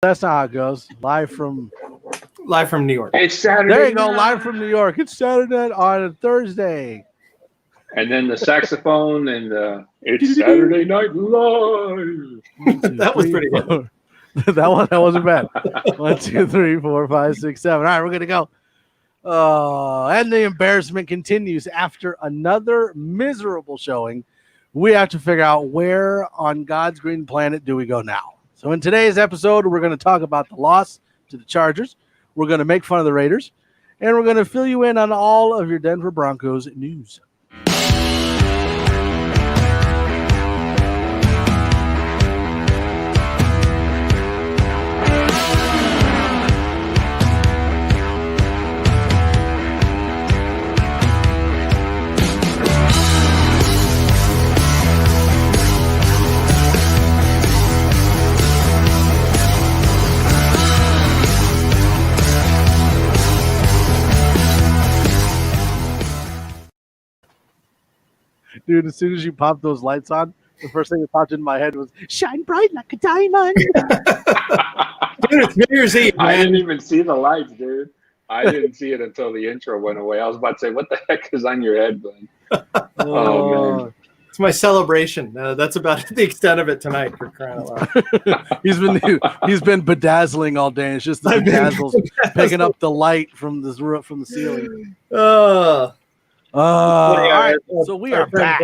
That's not how it goes. Live from New York. It's Saturday. There you go, night. live from New York. It's Saturday on a Thursday. And then the saxophone and it's Saturday Night Live. That was pretty good. that wasn't bad. 1, 2, 3, 4, 5, 6, 7. All right, we're gonna go. And the embarrassment continues after another miserable showing. We have to figure out where on God's green planet do we go now. So in today's episode, we're going to talk about the loss to the Chargers. We're going to make fun of the Raiders, and we're going to fill you in on all of your Denver Broncos news. Dude, as soon as you popped those lights on, the first thing that popped into my head was "Shine bright like a diamond." Dude, it's New Year's Eve. I didn't even see the lights, dude. I didn't see it until the intro went away. I was about to say, "What the heck is on your head, Glenn?" Oh man, it's my celebration. That's about the extent of it tonight. For crying out loud. he's been bedazzling all day. It's just the bedazzles picking up the light from the roof, from the ceiling. All right. So we are back.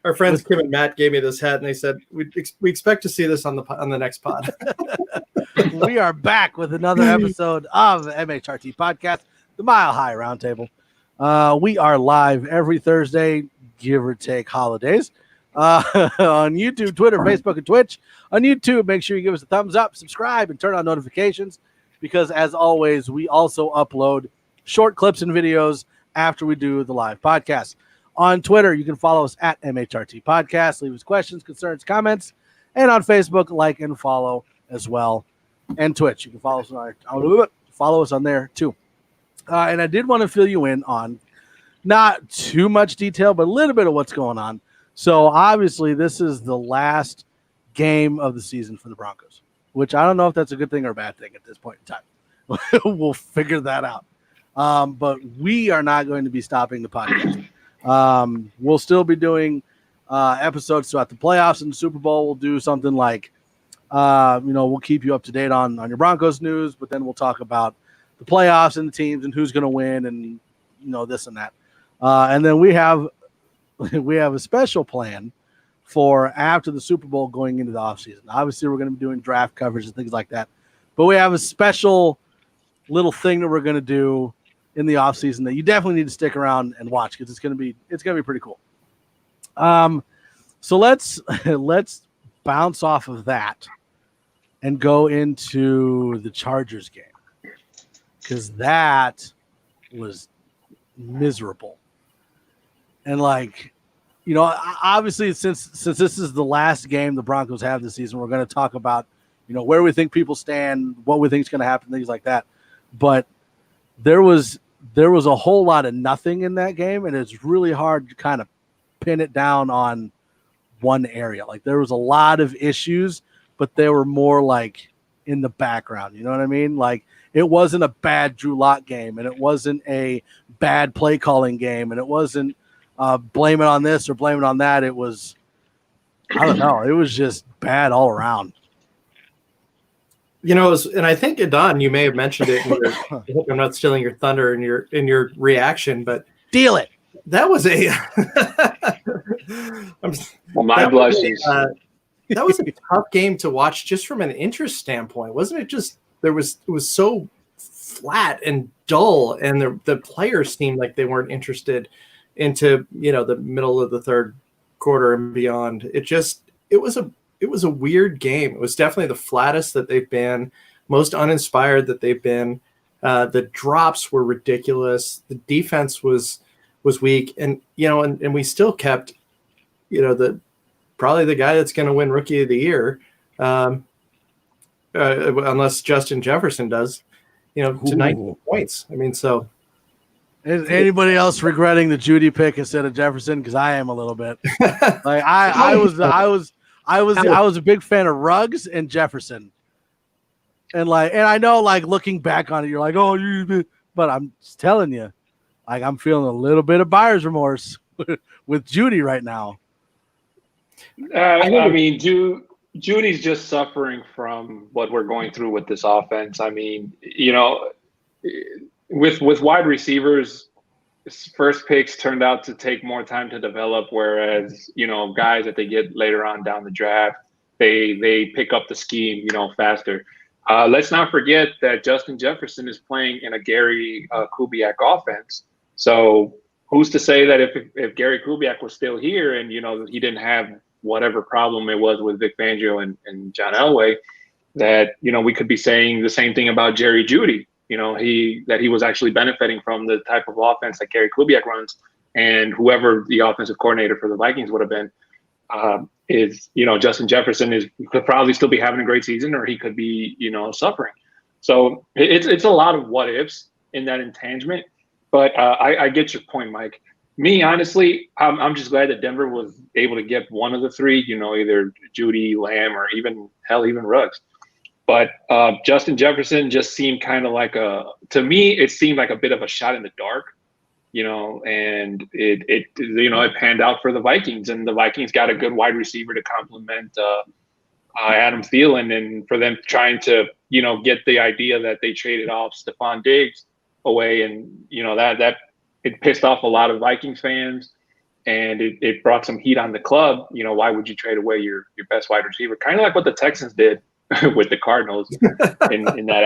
Our friends Kim and Matt gave me this hat, and they said we expect to see this on the next pod. We are back with another episode of MHRT Podcast, the Mile High Roundtable. We are live every Thursday, give or take holidays, on YouTube, Twitter, Facebook, and Twitch. On YouTube, make sure you give us a thumbs up, subscribe, and turn on notifications because, as always, we also upload short clips and videos after we do the live podcast. On Twitter, you can follow us at MHRT Podcast. Leave us questions, concerns, comments. And on Facebook, like and follow as well. And Twitch, you can follow us on there too. And I did want to fill you in on not too much detail, but a little bit of what's going on. So obviously, this is the last game of the season for the Broncos, which I don't know if that's a good thing or a bad thing at this point in time. We'll figure that out. But we are not going to be stopping the podcast. We'll still be doing episodes throughout the playoffs and the Super Bowl. We'll do something like, we'll keep you up to date on your Broncos news, but then we'll talk about the playoffs and the teams and who's going to win and, this and that. And then we have a special plan for after the Super Bowl going into the offseason. Obviously, we're going to be doing draft coverage and things like that. But we have a special little thing that we're going to do in the offseason that you definitely need to stick around and watch because it's gonna be pretty cool. So let's bounce off of that and go into the Chargers game because that was miserable. And obviously since this is the last game the Broncos have this season, we're going to talk about where we think people stand, what we think is going to happen, things like that. But there was a whole lot of nothing in that game, and it's really hard to kind of pin it down on one area. Like there was a lot of issues, but they were more like in the background. You know what I mean? Like it wasn't a bad Drew Lock game, and it wasn't a bad play calling game, and it wasn't blame it on this or blame it on that. It was, I don't know. It was just bad all around. And I think Don, you may have mentioned it. I hope I'm not stealing your thunder in your reaction, but deal it. That was a. My blushes. That was a tough game to watch, just from an interest standpoint, wasn't it? Just it was so flat and dull, and the players seemed like they weren't interested into the middle of the third quarter and beyond. It was a weird game. It was definitely the flattest that they've been, most uninspired that they've been. The drops were ridiculous. The defense was weak, and we still kept, probably the guy that's going to win Rookie of the Year, unless Justin Jefferson does, to 19 points. I mean, so. Is anybody else regretting the Judy pick instead of Jefferson? Because I am a little bit. I was a big fan of Ruggs and Jefferson. And I know, like, looking back on it, you're like, oh, but I'm just telling you, like, I'm feeling a little bit of buyer's remorse with Judy right now. I mean, Judy's just suffering from what we're going through with this offense. I mean, with wide receivers, first picks turned out to take more time to develop, whereas guys that they get later on down the draft, they pick up the scheme faster. Let's not forget that Justin Jefferson is playing in a Gary Kubiak offense. So who's to say that if Gary Kubiak was still here and he didn't have whatever problem it was with Vic Fangio and John Elway, that we could be saying the same thing about Jerry Jeudy. He was actually benefiting from the type of offense that Gary Kubiak runs, and whoever the offensive coordinator for the Vikings would have been is Justin Jefferson could probably still be having a great season, or he could be suffering. So it's a lot of what ifs in that intangible. But I get your point, Mike. Me, honestly, I'm just glad that Denver was able to get one of the three, either Jeudy, Lamb, or even Ruggs. But Justin Jefferson just seemed kind of like to me, it seemed like a bit of a shot in the dark, and it panned out for the Vikings, and the Vikings got a good wide receiver to complement Adam Thielen, and for them trying to, get the idea that they traded off Stephon Diggs away, and that it pissed off a lot of Vikings fans, and it brought some heat on the club. Why would you trade away your best wide receiver? Kind of like what the Texans did with the Cardinals in that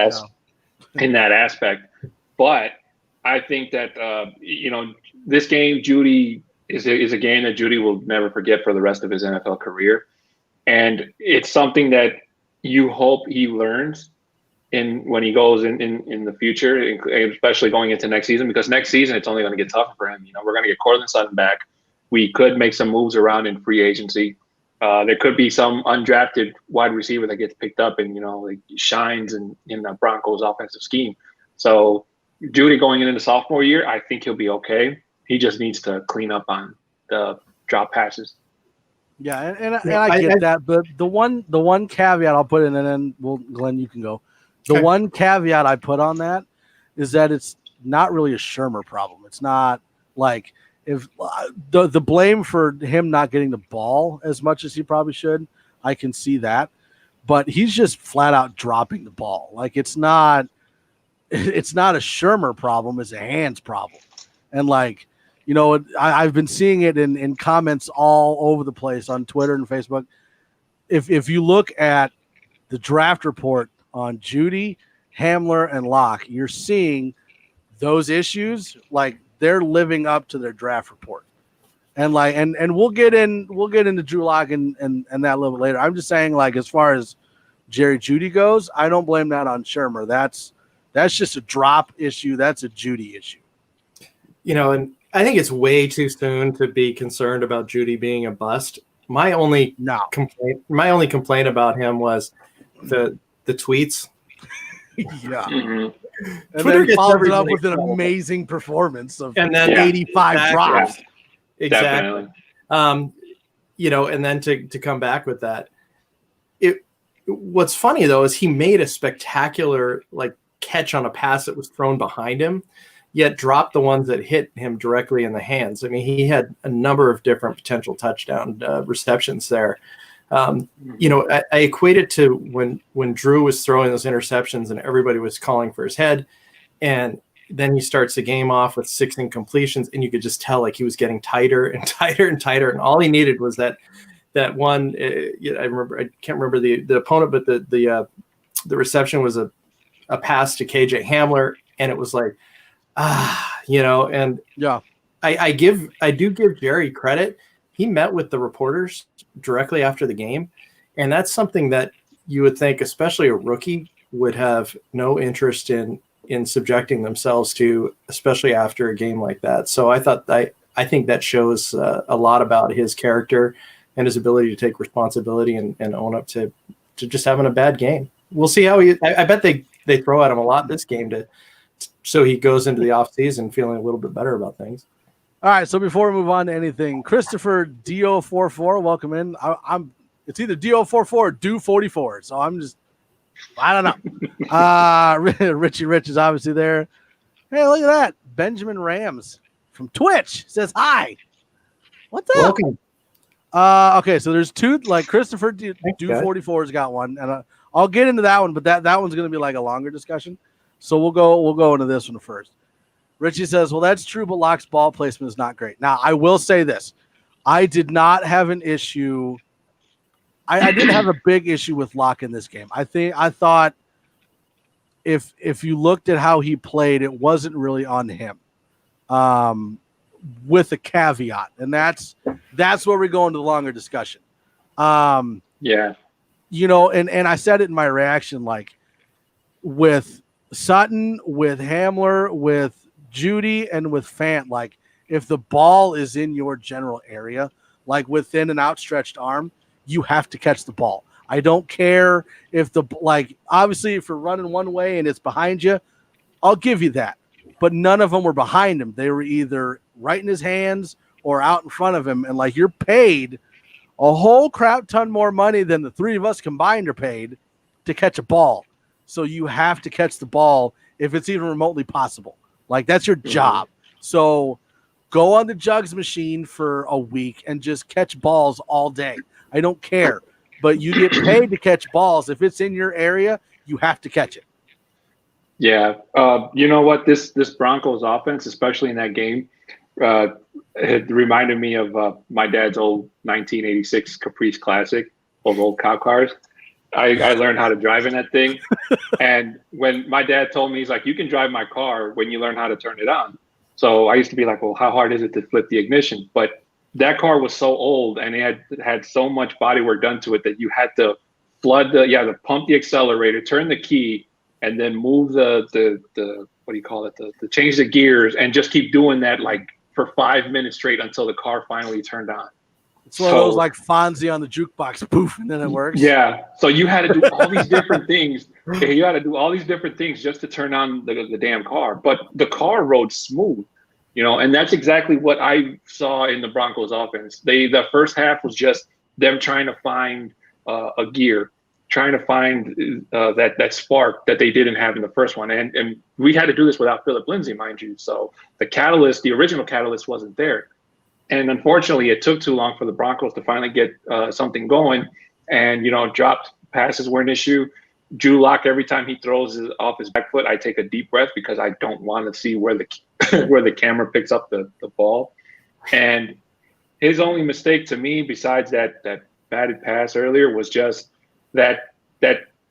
aspect. But I think that this game, Jeudy is a game that Jeudy will never forget for the rest of his NFL career, and it's something that you hope he learns when he goes in the future, especially going into next season, because next season it's only going to get tougher for him. We're going to get Courtland Sutton back. We could make some moves around in free agency. There could be some undrafted wide receiver that gets picked up and shines in the Broncos offensive scheme. So Jeudy going into the sophomore year, I think he'll be okay. He just needs to clean up on the drop passes. Yeah, and I get that, but the one caveat I'll put in, and then Glenn, you can go. The one caveat I put on that is that it's not really a Shermer problem. It's not like if the blame for him not getting the ball as much as he probably should, I can see that, but he's just flat out dropping the ball. Like it's not a Shermer problem, it's a hands problem. And I've been seeing it in comments all over the place on Twitter and Facebook. If you look at the draft report on Jeudy, Hamler, and Locke, you're seeing those issues like they're living up to their draft report. And we'll get into Drew Lock and that a little bit later. I'm just saying, like, as far as Jerry Jeudy goes, I don't blame that on Shermer. That's just a drop issue. That's a Jeudy issue. And I think it's way too soon to be concerned about Jeudy being a bust. My only complaint about him was the tweets. Yeah. Mm-hmm. And Twitter then follows it up with an amazing performance of 85 drops. Yeah, exactly. And then to come back with that. What's funny though is he made a spectacular catch on a pass that was thrown behind him, yet dropped the ones that hit him directly in the hands. I mean, he had a number of different potential touchdown receptions there. I equate it to when Drew was throwing those interceptions and everybody was calling for his head, and then he starts the game off with 6 incompletions, and you could just tell he was getting tighter and tighter and tighter, and all he needed was that one. I can't remember the opponent, but the reception was a pass to KJ Hamler, and it was like, and yeah, I do give Jerry credit. He met with the reporters directly after the game, and that's something that you would think, especially a rookie, would have no interest in subjecting themselves to, especially after a game like that. So I think that shows a lot about his character and his ability to take responsibility and own up to just having a bad game. We'll see how I bet they throw at him a lot this game so he goes into the offseason feeling a little bit better about things. All right, so before we move on to anything, Christopher Do44, welcome in. It's either Do44 or Do44, so I'm just I don't know. Richie Rich is obviously there. Hey, look at that. Benjamin Rams from Twitch says hi. What's up? Welcome. Okay, so there's two, like Christopher Do 44's got one, and I'll get into that one, but that one's going to be like a longer discussion. So we'll go into this one first. Richie says, well, that's true, but Locke's ball placement is not great. Now, I will say this. I did not have an issue. I didn't have a big issue with Locke in this game. I thought if you looked at how he played, it wasn't really on him. With a caveat, and that's where we go into the longer discussion. Yeah. You know, and I said it in my reaction, like with Sutton, with Hamler, with Judy, and with Fant, like if the ball is in your general area, like within an outstretched arm, you have to catch the ball. I don't care if obviously if you're running one way and it's behind you, I'll give you that. But none of them were behind him. They were either right in his hands or out in front of him. And like, you're paid a whole crap ton more money than the three of us combined are paid to catch a ball. So you have to catch the ball if it's even remotely possible. Like, that's your job. So go on the jugs machine for a week and just catch balls all day. I don't care. But you get paid to catch balls. If it's in your area, you have to catch it. Yeah. You know what? This Broncos offense, especially in that game, it reminded me of my dad's old 1986 Caprice Classic, those old cop cars. I learned how to drive in that thing. And when my dad told me, he's like, you can drive my car when you learn how to turn it on. So I used to be like, well, how hard is it to flip the ignition? But that car was so old and it had so much body work done to it that you had to to pump the accelerator, turn the key, and then move the what do you call it? The change the gears and just keep doing that like for 5 minutes straight until the car finally turned on. It's one of those like Fonzie on the jukebox, poof, and then it works. Yeah. So you had to do all these different things. You had to do all these different things just to turn on the damn car. But the car rode smooth, you know, and that's exactly what I saw in the Broncos offense. The first half was just them trying to find a gear, trying to find that spark that they didn't have in the first one. And we had to do this without Philip Lindsay, mind you. So the original catalyst wasn't there. And unfortunately, it took too long for the Broncos to finally get something going. And, you know, dropped passes were an issue. Drew Lock, every time he throws off his back foot, I take a deep breath because I don't want to see where the camera picks up the ball. And his only mistake to me, besides that batted pass earlier, was just that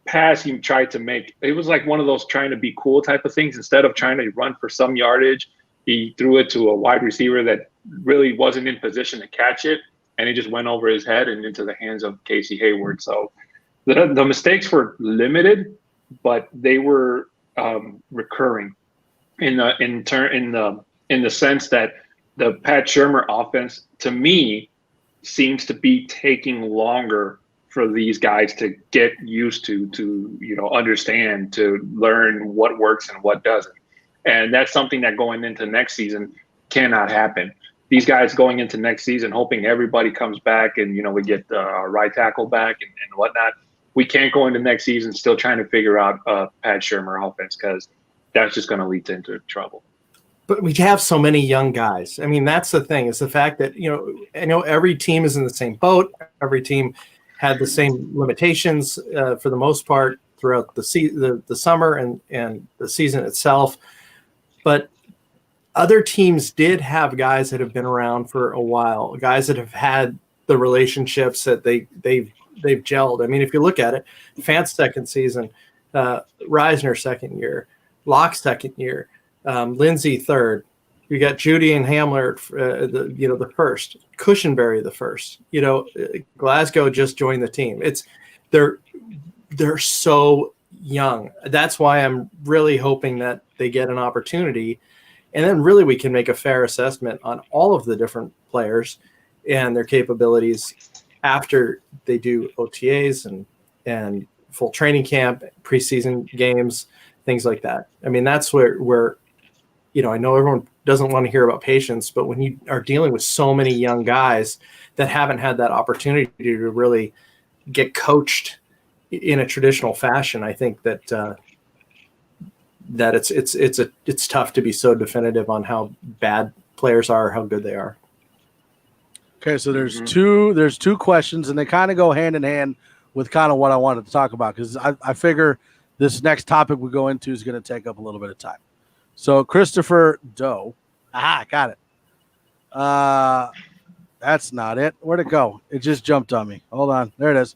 pass he tried to make. It was like one of those trying to be cool type of things. Instead of trying to run for some yardage, he threw it to a wide receiver that really wasn't in position to catch it, and it just went over his head and into the hands of Casey Hayward. So the mistakes were limited, but they were recurring in the sense that the Pat Shurmur offense, to me, seems to be taking longer for these guys to get used to understand, to learn what works and what doesn't. And that's something that going into next season cannot happen. These guys going into next season, hoping everybody comes back and, you know, we get our right tackle back and whatnot. We can't go into next season still trying to figure out Pat Shurmur offense, because that's just going to lead into trouble. But we have so many young guys. I mean, that's the thing. It's the fact that, you know, I know every team is in the same boat. Every team had the same limitations for the most part throughout the summer and the season itself. But other teams did have guys that have been around for a while, guys that have had the relationships that they've gelled. I mean, if you look at it, Fant's second season, Reisner second year, Locke's second year, Lindsay third. You got Judy and Hamler, the first, Cushenberry the first. You know, Glasgow just joined the team. They're so young. That's why I'm really hoping that they get an opportunity, and then really we can make a fair assessment on all of the different players and their capabilities after they do OTAs and full training camp, preseason games, things like that. I mean, that's where you know, I know everyone doesn't want to hear about patience, but when you are dealing with so many young guys that haven't had that opportunity to really get coached in a traditional fashion. I think that that it's tough to be so definitive on how bad players are, how good they are. Okay, so there's two questions, and they kind of go hand in hand with kind of what I wanted to talk about, because I figure this next topic we go into is going to take up a little bit of time. So Christopher Doe, got it. That's not it. Where'd it go? It just jumped on me. Hold on, there it is.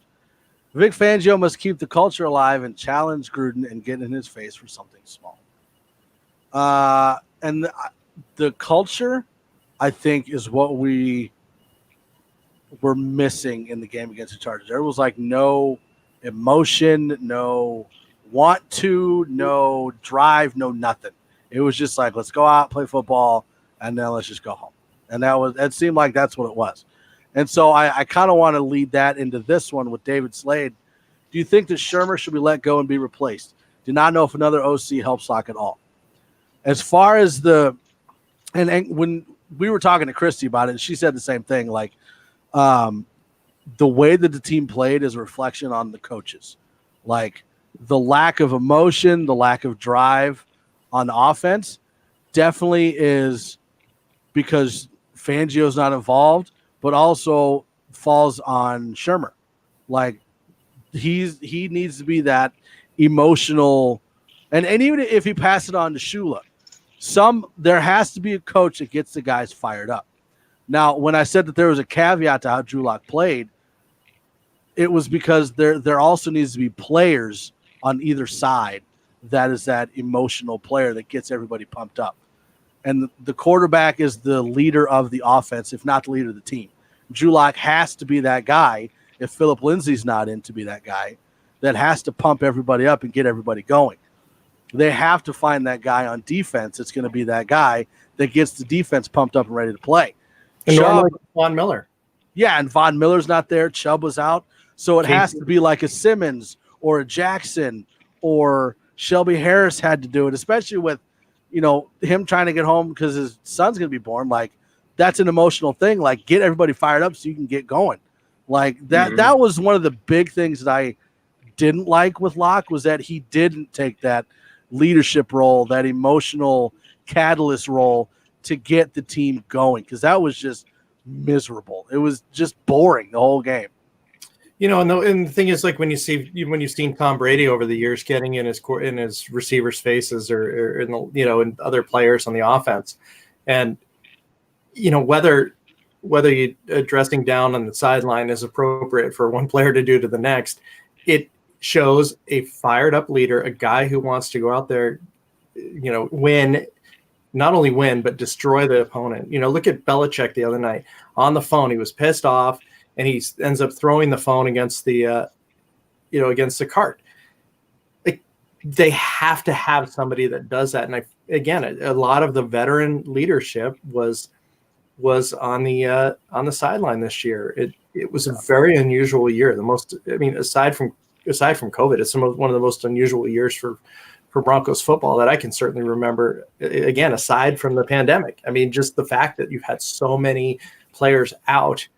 Vic Fangio must keep the culture alive and challenge Gruden and get in his face for something small. And the culture, I think, is what we were missing in the game against the Chargers. There was like no emotion, no want to, no drive, no nothing. It was just like, let's go out, play football, and then let's just go home. And it seemed like that's what it was. And so I kind of want to lead that into this one with David Slade. Do you think that Shermer should be let go and be replaced? Do not know if another OC helps Lock at all. As far as and when we were talking to Christy about it, she said the same thing. Like, the way that the team played is a reflection on the coaches. Like, the lack of emotion, the lack of drive on the offense definitely is because Fangio's not involved, but also falls on Shermer. Like, he needs to be that emotional, and even if he passes it on to Shula, there has to be a coach that gets the guys fired up. Now, when I said that there was a caveat to how Drew Lock played, it was because there also needs to be players on either side that is that emotional player that gets everybody pumped up. And the quarterback is the leader of the offense, if not the leader of the team. Drew Lock has to be that guy, if Phillip Lindsay's not in to be that guy, that has to pump everybody up and get everybody going. They have to find that guy on defense. It's going to be that guy that gets the defense pumped up and ready to play. And normally Von Miller. Yeah, and Von Miller's not there. Chubb was out. So it has to be like a Simmons or a Jackson, or Shelby Harris had to do it, especially with, him trying to get home because his son's going to be born. Like, that's an emotional thing. Like, get everybody fired up so you can get going. Like, that was one of the big things that I didn't like with Locke, was that he didn't take that leadership role, that emotional catalyst role to get the team going, because that was just miserable. It was just boring the whole game. And the thing is, like, when you've seen Tom Brady over the years getting in his receivers' faces or in other players on the offense, and whether you dressing down on the sideline is appropriate for one player to do to the next, it shows a fired up leader, a guy who wants to go out there, win, not only win, but destroy the opponent. Look at Belichick the other night on the phone. He was pissed off, and he ends up throwing the phone against the cart. Like, they have to have somebody that does that. And a lot of the veteran leadership was on the sideline this year. It was a very unusual year. Aside from COVID, it's one of the most unusual years for Broncos football that I can certainly remember. Again, aside from the pandemic, just the fact that you've had so many players out,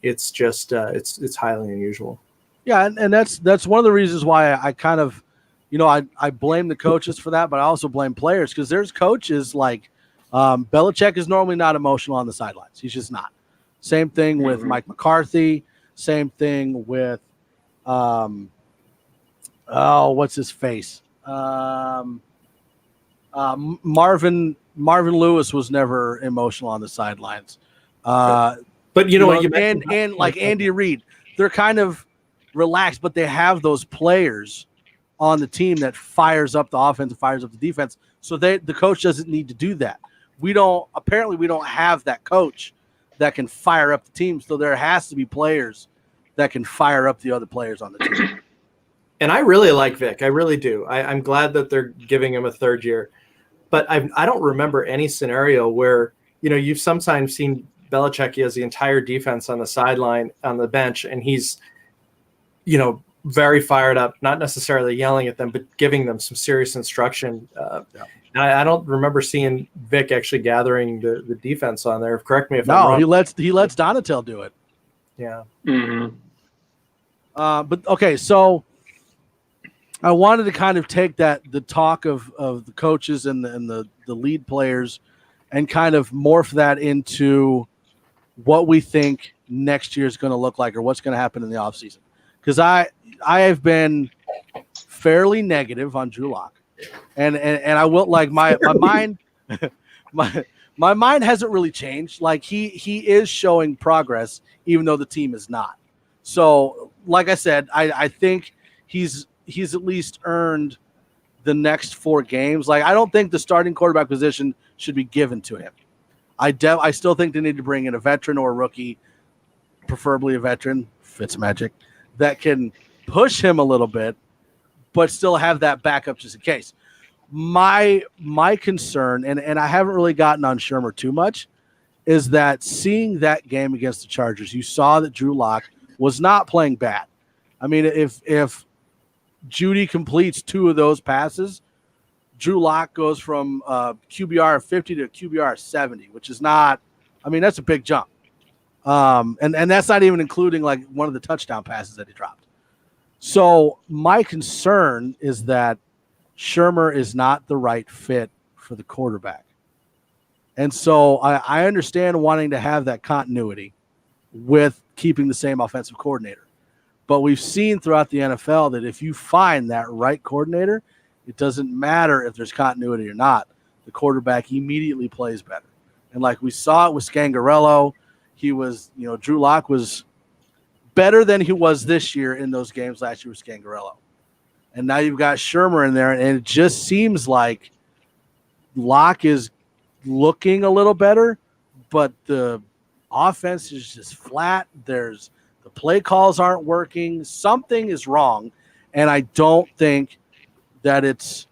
it's just it's highly unusual. Yeah, and that's one of the reasons why I kind of, I blame the coaches for that, but I also blame players, because there's coaches like Belichick is normally not emotional on the sidelines. He's just not. Same thing with Mike McCarthy. Same thing with what's his face? Marvin Lewis was never emotional on the sidelines. But and like Andy Reid, they're kind of relaxed, but they have those players on the team that fires up the offense and fires up the defense. So the coach doesn't need to do that. We don't have that coach that can fire up the team. So there has to be players that can fire up the other players on the team. And I really like Vic. I really do. I'm glad that they're giving him a third year. But I don't remember any scenario where, you've sometimes seen Belichick, he has the entire defense on the sideline, on the bench, and he's, very fired up, not necessarily yelling at them, but giving them some serious instruction. And I don't remember seeing Vic actually gathering the defense on there. Correct me if I'm wrong. He lets Donatel do it. Yeah. Mm-hmm. But okay, so I wanted to kind of take the talk of the coaches and the lead players and kind of morph that into what we think next year is going to look like or what's going to happen in the offseason. Because I have been fairly negative on Drew Lock. And I will, like, my mind my mind hasn't really changed. Like, he is showing progress even though the team is not. So, like I said, I think he's at least earned the next 4 games. Like, I don't think the starting quarterback position should be given to him. I still think they need to bring in a veteran or a rookie, preferably a veteran, Fitzmagic, that can push him a little bit, but still have that backup just in case. My concern, and I haven't really gotten on Shermer too much, is that seeing that game against the Chargers, you saw that Drew Lock was not playing bad. I mean, if Judy completes 2 of those passes, Drew Lock goes from QBR of 50 to QBR of 70, which is not – I mean, that's a big jump. And that's not even including, like, one of the touchdown passes that he dropped. So my concern is that Shermer is not the right fit for the quarterback. And so I understand wanting to have that continuity with keeping the same offensive coordinator. But we've seen throughout the NFL that if you find that right coordinator, it doesn't matter if there's continuity or not. The quarterback immediately plays better. And like we saw it with Scangarello, he was, Drew Lock was better than he was this year in those games last year with Scangarello. And now you've got Shermer in there, and it just seems like Lock is looking a little better, but the offense is just flat. The play calls aren't working. Something is wrong, and I don't think that it's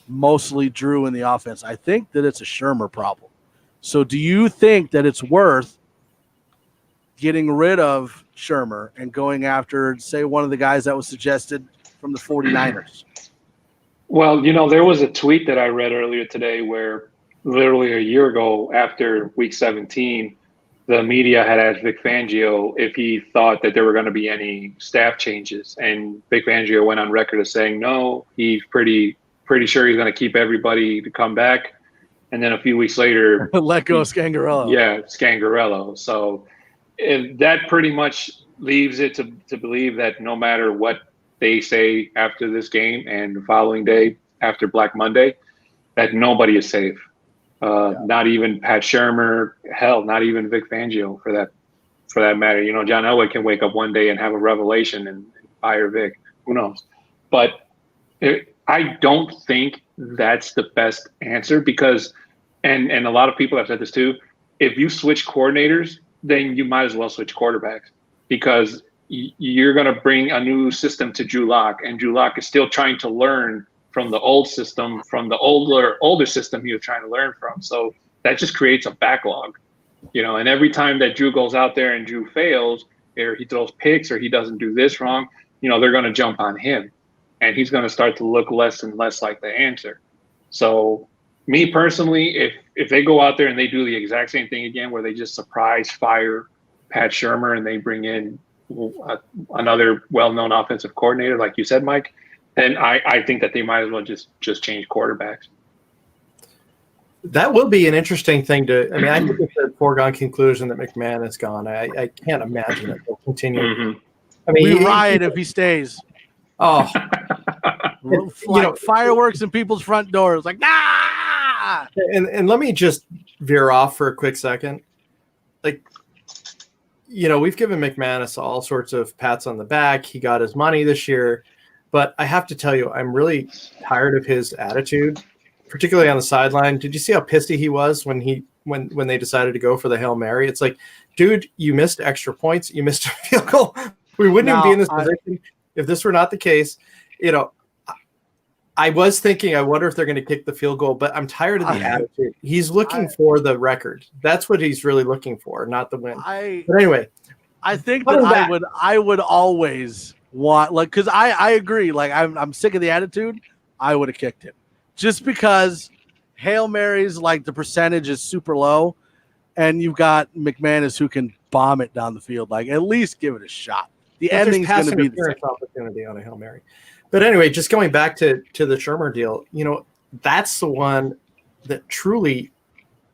mostly Drew in the offense. I think that it's a Shermer problem. So do you think that it's worth getting rid of Shermer and going after, say, one of the guys that was suggested from the 49ers? Well, there was a tweet that I read earlier today where literally a year ago after week 17, the media had asked Vic Fangio if he thought that there were going to be any staff changes. And Vic Fangio went on record as saying, no, he's pretty sure he's going to keep everybody to come back. And then a few weeks later, let go of Scangarello. Yeah, Scangarello. So that pretty much leaves it to believe that no matter what they say after this game and the following day after Black Monday, that nobody is safe. Not even Pat Shermer, hell, not even Vic Fangio for that matter. John Elway can wake up one day and have a revelation and fire Vic. Who knows? But I don't think that's the best answer because, and a lot of people have said this too, if you switch coordinators, then you might as well switch quarterbacks because you're going to bring a new system to Drew Lock, and Drew Lock is still trying to learn from the old system, from the older system he was trying to learn from. So that just creates a backlog, and every time that Drew goes out there and Drew fails, or he throws picks, or he doesn't do this wrong, they're going to jump on him, and he's going to start to look less and less like the answer. So me personally, if they go out there and they do the exact same thing again, where they just surprise fire Pat Shermer and they bring in another well-known offensive coordinator, like you said, Mike, then I think that they might as well just change quarterbacks. That will be an interesting thing I think it's a foregone conclusion that McMahon is gone. I can't imagine it will continue. Mm-hmm. We riot if he stays. Oh, fireworks in people's front doors, like, nah! And let me just veer off for a quick second. We've given McManus all sorts of pats on the back. He got his money this year. But I have to tell you, I'm really tired of his attitude, particularly on the sideline. Did you see how pissy he was when they decided to go for the Hail Mary? It's like, dude, you missed extra points. You missed a field goal. We wouldn't even be in this position if this were not the case. I was thinking, I wonder if they're going to kick the field goal, but I'm tired of the attitude. He's looking for the record. That's what he's really looking for, not the win. But anyway, I think that I would always want, like, because I agree. Like, I'm sick of the attitude. I would have kicked him just because Hail Marys, like, the percentage is super low, and you've got McManus who can bomb it down the field. Like, at least give it a shot. the ending's going to be the same. Opportunity on a Hail Mary. But anyway, just going back to the Shermer deal, that's the one that truly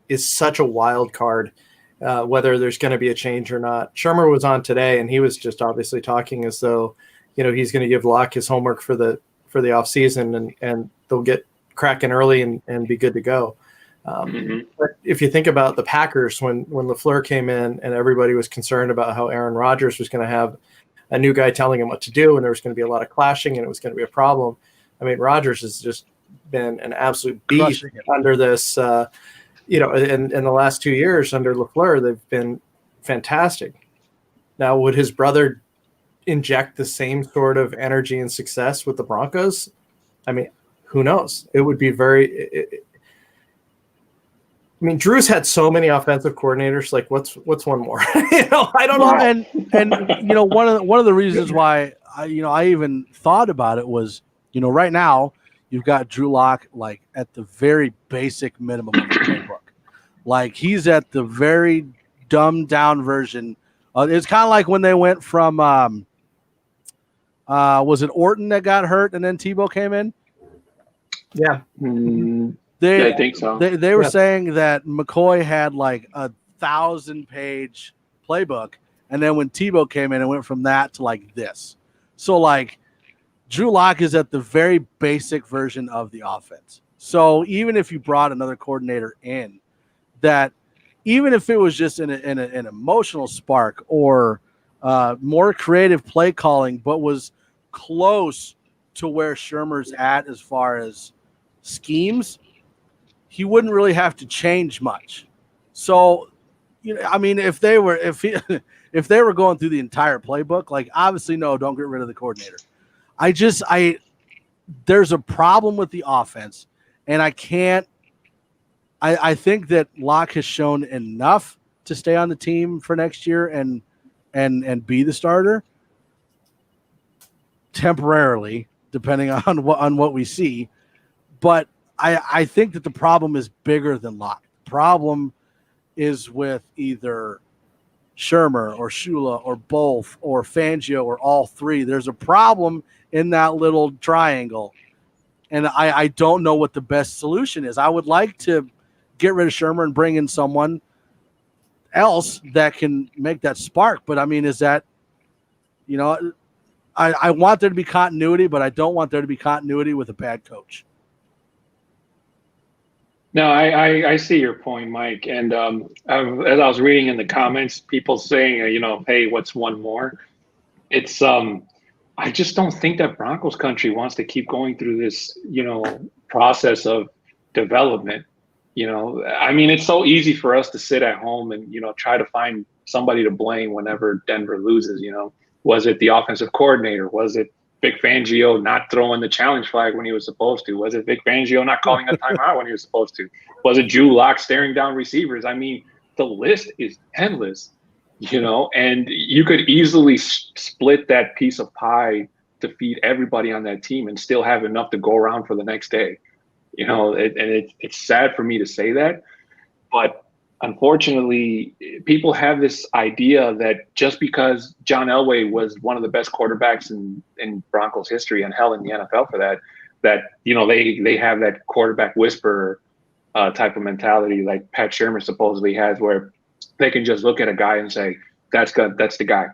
is such a wild card, whether there's going to be a change or not. Shermer was on today, and he was just obviously talking as though, he's going to give Locke his homework for the offseason, and they'll get cracking early and be good to go. But if you think about the Packers, when LaFleur came in and everybody was concerned about how Aaron Rodgers was going to have a new guy telling him what to do, and there was going to be a lot of clashing, and it was going to be a problem. I mean, Rodgers has just been an absolute beast under this, in the last 2 years under LaFleur. They've been fantastic. Now, would his brother inject the same sort of energy and success with the Broncos? I mean, who knows? It would be Drew's had so many offensive coordinators. Like, what's one more? I don't know. And one of the reasons why I even thought about it was, right now you've got Drew Lock like at the very basic minimum of the playbook. Like, he's at the very dumbed down version. It's kind of like when they went from was it Orton that got hurt and then Tebow came in? Yeah. I think so. They were saying that McCoy had like 1,000-page playbook, and then when Tebow came in, it went from that to like this. So like Drew Lock is at the very basic version of the offense. So even if you brought another coordinator in, that even if it was just an emotional spark or more creative play calling, but was close to where Shermer's at as far as schemes, he wouldn't really have to change much. So, if they were going through the entire playbook, like, obviously, no, don't get rid of the coordinator. There's a problem with the offense, and I think that Locke has shown enough to stay on the team for next year and be the starter temporarily, depending on what we see. But I think that the problem is bigger than Locke. The problem is with either Shermer or Shula or both or Fangio or all three. There's a problem in that little triangle, and I don't know what the best solution is. I would like to get rid of Shermer and bring in someone else that can make that spark. But, is that, I want there to be continuity, but I don't want there to be continuity with a bad coach. No, I see your point, Mike. And as I was reading in the comments, people saying, hey, what's one more? It's I just don't think that Broncos country wants to keep going through this, process of development. It's so easy for us to sit at home and, try to find somebody to blame whenever Denver loses. Was it the offensive coordinator? Was it Vic Fangio not throwing the challenge flag when he was supposed to? Was it Vic Fangio not calling a timeout when he was supposed to? Was it Drew Lock staring down receivers? The list is endless, and you could easily split that piece of pie to feed everybody on that team and still have enough to go around for the next day. It's sad for me to say that, but unfortunately, people have this idea that just because John Elway was one of the best quarterbacks in Broncos history, and hell, in the NFL for that they have that quarterback whisperer type of mentality like Pat Shermer supposedly has, where they can just look at a guy and say, that's the guy.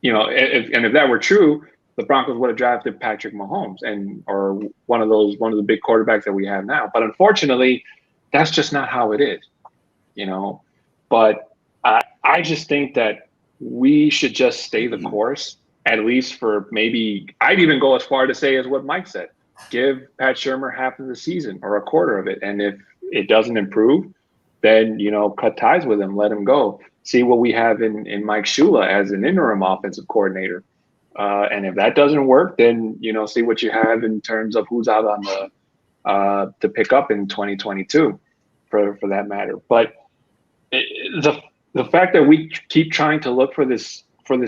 If that were true, the Broncos would have drafted Patrick Mahomes or one of the big quarterbacks that we have now. But unfortunately, that's just not how it is. But I just think that we should just stay the course, at least for maybe, I'd even go as far to say as what Mike said, give Pat Shermer half of the season or a quarter of it. And if it doesn't improve, then, cut ties with him, let him go. See what we have in Mike Shula as an interim offensive coordinator. And if that doesn't work, then, see what you have in terms of who's out on the to pick up in 2022 for that matter. But the fact that we keep trying to look for this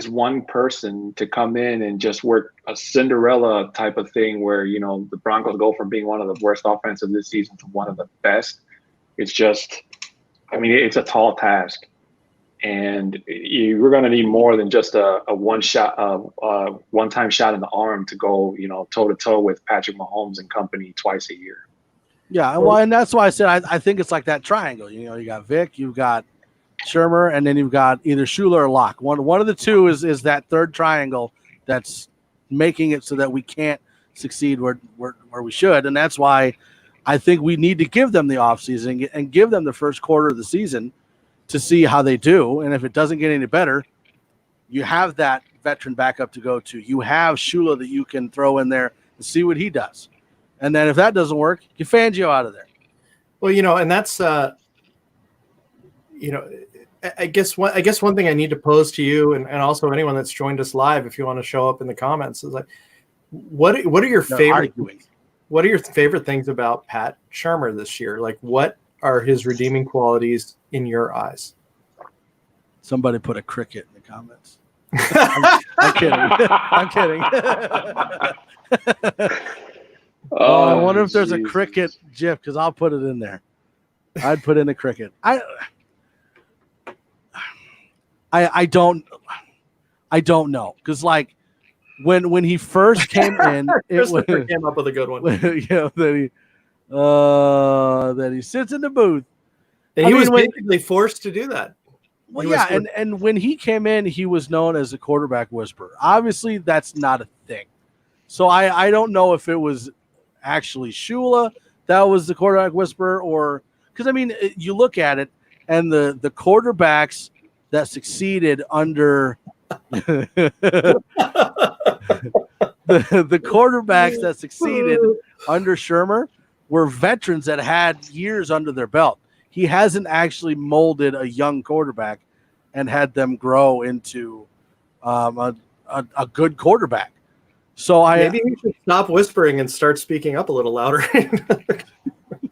one person to come in and just work a Cinderella type of thing where, the Broncos go from being one of the worst offensive this season to one of the best, it's just, it's a tall task. And we're going to need more than just a one-time shot in the arm to go, toe-to-toe with Patrick Mahomes and company twice a year. Yeah, well, and that's why I said I think it's like that triangle. You got Vic, you've got Shermer, and then you've got either Schuler or Locke. One of the two is that third triangle that's making it so that we can't succeed where we should. And that's why I think we need to give them the offseason and give them the first quarter of the season to see how they do. And if it doesn't get any better, you have that veteran backup to go to. You have Schuler that you can throw in there and see what he does. And then if that doesn't work, you Fangio out of there. Well, and that's, I guess one thing I need to pose to you and also anyone that's joined us live, if you want to show up in the comments, is like, what are your favorite things about Pat Shermer this year? Like, what are his redeeming qualities in your eyes? Somebody put a cricket in the comments. I'm kidding. I wonder if there's a cricket gif, because I'll put it in there. I'd put in a cricket. I don't know, because like when he first came in, Christopher came up with a good one. That he sits in the booth, and he was basically forced to do that. Well, yeah, and when he came in, he was known as a quarterback whisperer. Obviously, that's not a thing. So I don't know if it was actually Shula that was the quarterback whisperer, or because you look at it, and the quarterbacks that succeeded under the quarterbacks that succeeded under Shermer were veterans that had years under their belt. He hasn't actually molded a young quarterback and had them grow into a good quarterback. So maybe he should stop whispering and start speaking up a little louder.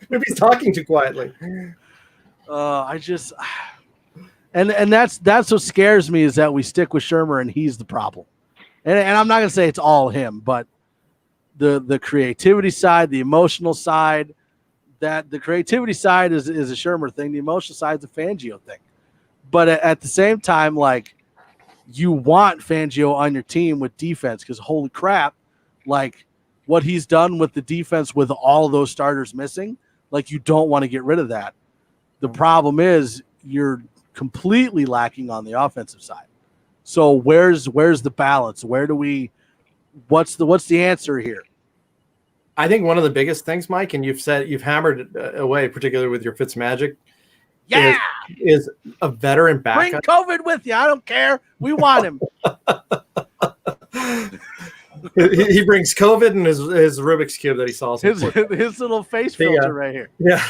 Maybe he's talking too quietly. And that's what scares me, is that we stick with Shermer and he's the problem. And I'm not gonna say it's all him, but the creativity side, the emotional side, that the creativity side is a Shermer thing, the emotional side is a Fangio thing. But at the same time, like, you want Fangio on your team with defense, because holy crap, like what he's done with the defense with all those starters missing, like you don't want to get rid of that. The problem is you're completely lacking on the offensive side. So where's the balance? What's the answer here? I think one of the biggest things, Mike, and you've hammered it away, particularly with your Fitzmagic, is a veteran backup. Bring COVID with you. I don't care. We want him. He brings COVID and his Rubik's Cube that he saw. His little face filter right here. Yeah.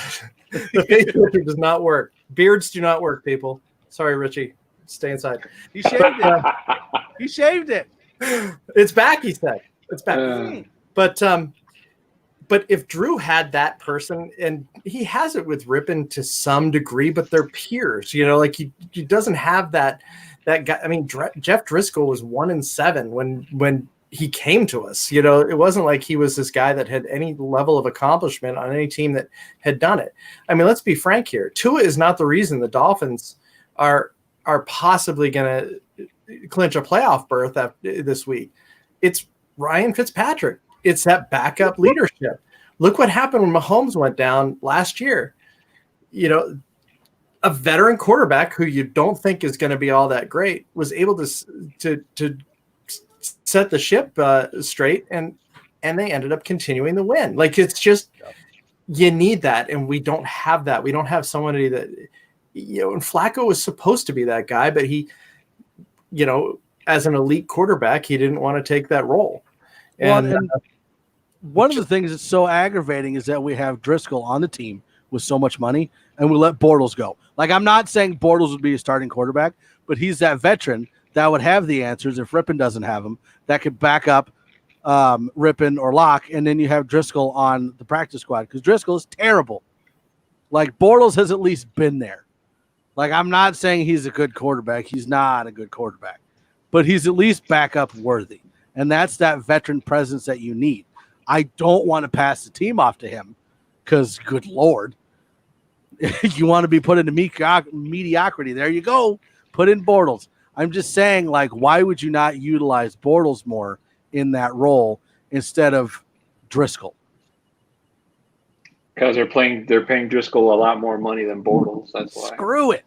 The face filter does not work. Beards do not work, people. Sorry, Richie. Stay inside. He shaved it. He shaved it. It's back, he said. It's back. But if Drew had that person, and he has it with Rippon to some degree, but they're peers, like he doesn't have that guy. I mean, Jeff Driscoll was 1-7 when he came to us. It wasn't like he was this guy that had any level of accomplishment on any team that had done it. I mean, let's be frank here. Tua is not the reason the Dolphins are possibly going to clinch a playoff berth this week. It's Ryan Fitzpatrick. It's that backup leadership. Look what happened when Mahomes went down last year. A veteran quarterback who you don't think is going to be all that great was able to set the ship straight, and they ended up continuing the win. Like, it's just, you need that, and we don't have that. We don't have somebody that, and Flacco was supposed to be that guy, but he, as an elite quarterback, he didn't want to take that role. And one of the things that's so aggravating is that we have Driscoll on the team with so much money, and we let Bortles go. Like, I'm not saying Bortles would be a starting quarterback, but he's that veteran that would have the answers if Rippon doesn't have them, that could back up Rippon or Locke, and then you have Driscoll on the practice squad, because Driscoll is terrible. Like, Bortles has at least been there. Like, I'm not saying he's a good quarterback. He's not a good quarterback. But he's at least backup worthy. And that's that veteran presence that you need. I don't want to pass the team off to him because, good Lord, you want to be put into mediocrity. There you go. Put in Bortles. I'm just saying, like, why would you not utilize Bortles more in that role instead of Driscoll? Because they're paying Driscoll a lot more money than Bortles. That's why. Screw it.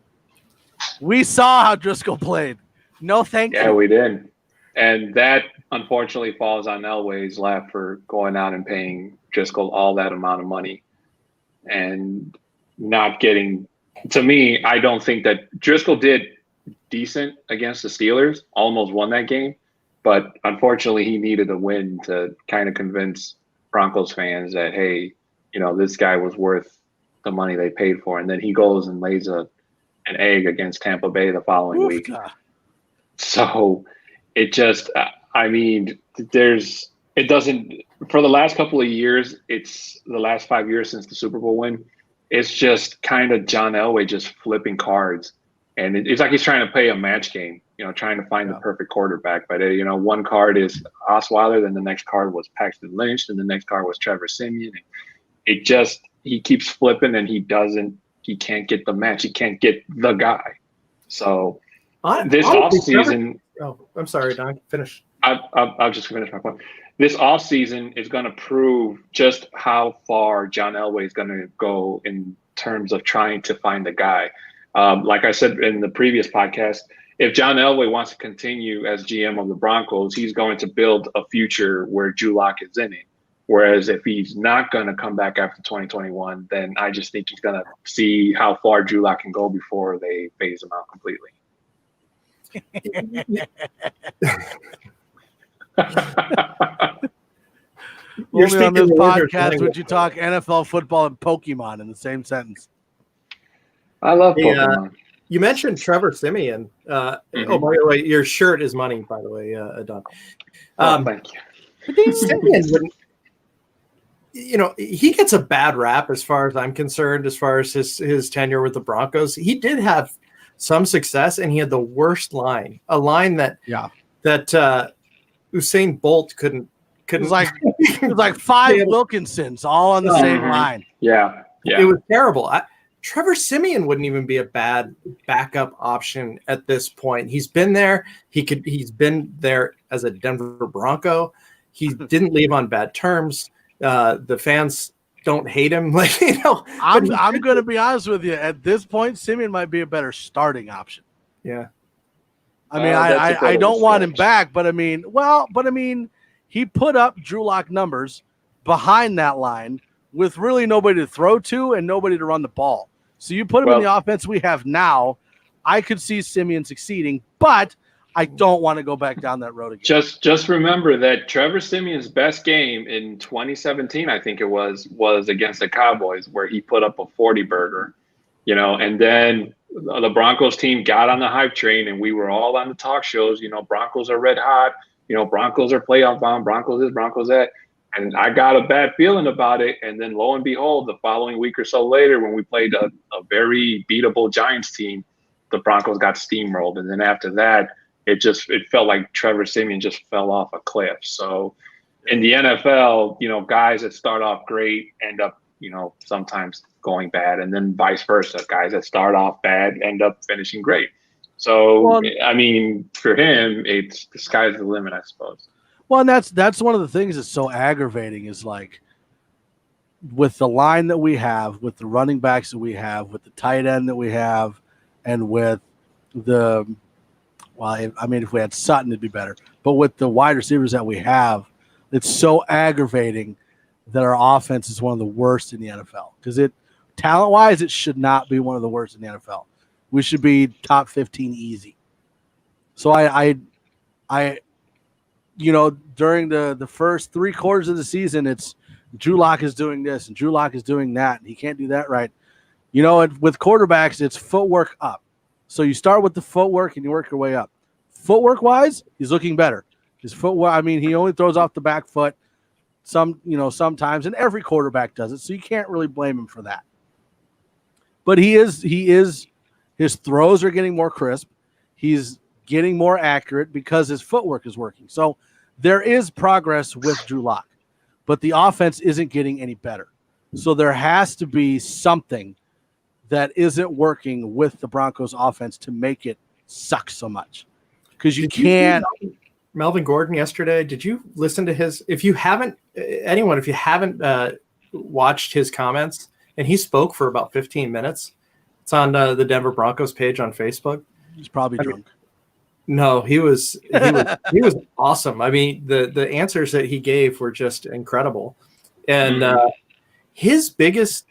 We saw how Driscoll played. No, thank you. Yeah, we did. And that, unfortunately, falls on Elway's lap for going out and paying Driscoll all that amount of money and not getting – to me, I don't think that Driscoll did decent against the Steelers, almost won that game. But unfortunately, he needed a win to kind of convince Broncos fans that, hey, you know, this guy was worth the money they paid for. And then he goes and lays an egg against Tampa Bay the following week. So it just, I mean, it doesn't, for the last couple of years, it's the last 5 years since the Super Bowl win, it's just kind of John Elway just flipping cards. And it's like he's trying to play a match game, you know, trying to find the perfect quarterback. But, you know, one card is Osweiler, then the next card was Paxton Lynch, then the next card was Trevor Siemian. It just, he keeps flipping and he can't get the match. He can't get the guy. So this offseason. Oh, I'm sorry, Don. Finish. I'll just finish my point. This offseason is going to prove just how far John Elway is going to go in terms of trying to find the guy. Like I said in the previous podcast, if John Elway wants to continue as GM of the Broncos, he's going to build a future where Drew Lock is in it. Whereas if he's not going to come back after 2021, then I just think he's going to see how far Drew Lock can go before they phase him out completely. Only on this podcast would you talk NFL football and Pokemon in the same sentence. I love Pokemon. You mentioned Trevor Siemian. Oh, by the way, your shirt is money, by the way, Don. Thank you. Siemian wouldn't. You know, he gets a bad rap as far as I'm concerned, as far as his tenure with the Broncos. He did have some success, and he had the worst line, a line that Usain Bolt couldn't. It was like 5 Wilkinsons all on the same line. Yeah. It was terrible. Trevor Siemian wouldn't even be a bad backup option at this point. He's been there. He's been there as a Denver Bronco. He didn't leave on bad terms. The fans don't hate him. Like, you know, I'm going to be honest with you. At this point, Siemian might be a better starting option. Yeah. I mean, I don't want him back, but I mean, he put up Drew Lock numbers behind that line with really nobody to throw to and nobody to run the ball. So you put him in the offense we have now, I could see Siemian succeeding, but I don't want to go back down that road again. Just remember that Trevor Siemian's best game in 2017, I think it was against the Cowboys, where he put up a 40-burger, you know, and then the Broncos team got on the hype train and we were all on the talk shows, you know, Broncos are red hot, you know, Broncos are playoff bound, Broncos this, Broncos that. And I got a bad feeling about it. And then lo and behold, the following week or so later, when we played a very beatable Giants team, the Broncos got steamrolled. And then after that, it felt like Trevor Siemian just fell off a cliff. So in the NFL, you know, guys that start off great end up, you know, sometimes going bad, and then vice versa. Guys that start off bad end up finishing great. So, I mean, for him, it's the sky's the limit, I suppose. Well, and that's one of the things that's so aggravating is, like, with the line that we have, with the running backs that we have, with the tight end that we have, and with the if we had Sutton, it'd be better. But with the wide receivers that we have, it's so aggravating that our offense is one of the worst in the NFL. Because talent-wise, it should not be one of the worst in the NFL. We should be top 15 easy. So I you know, during the first 3 quarters of the season, it's Drew Lock is doing this and Drew Lock is doing that, and he can't do that right. You know, with quarterbacks, it's footwork up. So you start with the footwork and you work your way up. Footwork-wise, he's looking better. His footwork, I mean, he only throws off the back foot sometimes, and every quarterback does it, so you can't really blame him for that. But his throws are getting more crisp. He's getting more accurate because his footwork is working. So there is progress with Drew Lock, but the offense isn't getting any better. So there has to be something that isn't working with the Broncos offense to make it sucks so much because you can't. Melvin Gordon yesterday. Did you listen to his? If you haven't watched his comments, and he spoke for about 15 minutes. It's on the Denver Broncos page on Facebook. He's probably drunk. No, he was awesome. I mean, the answers that he gave were just incredible. And his biggest,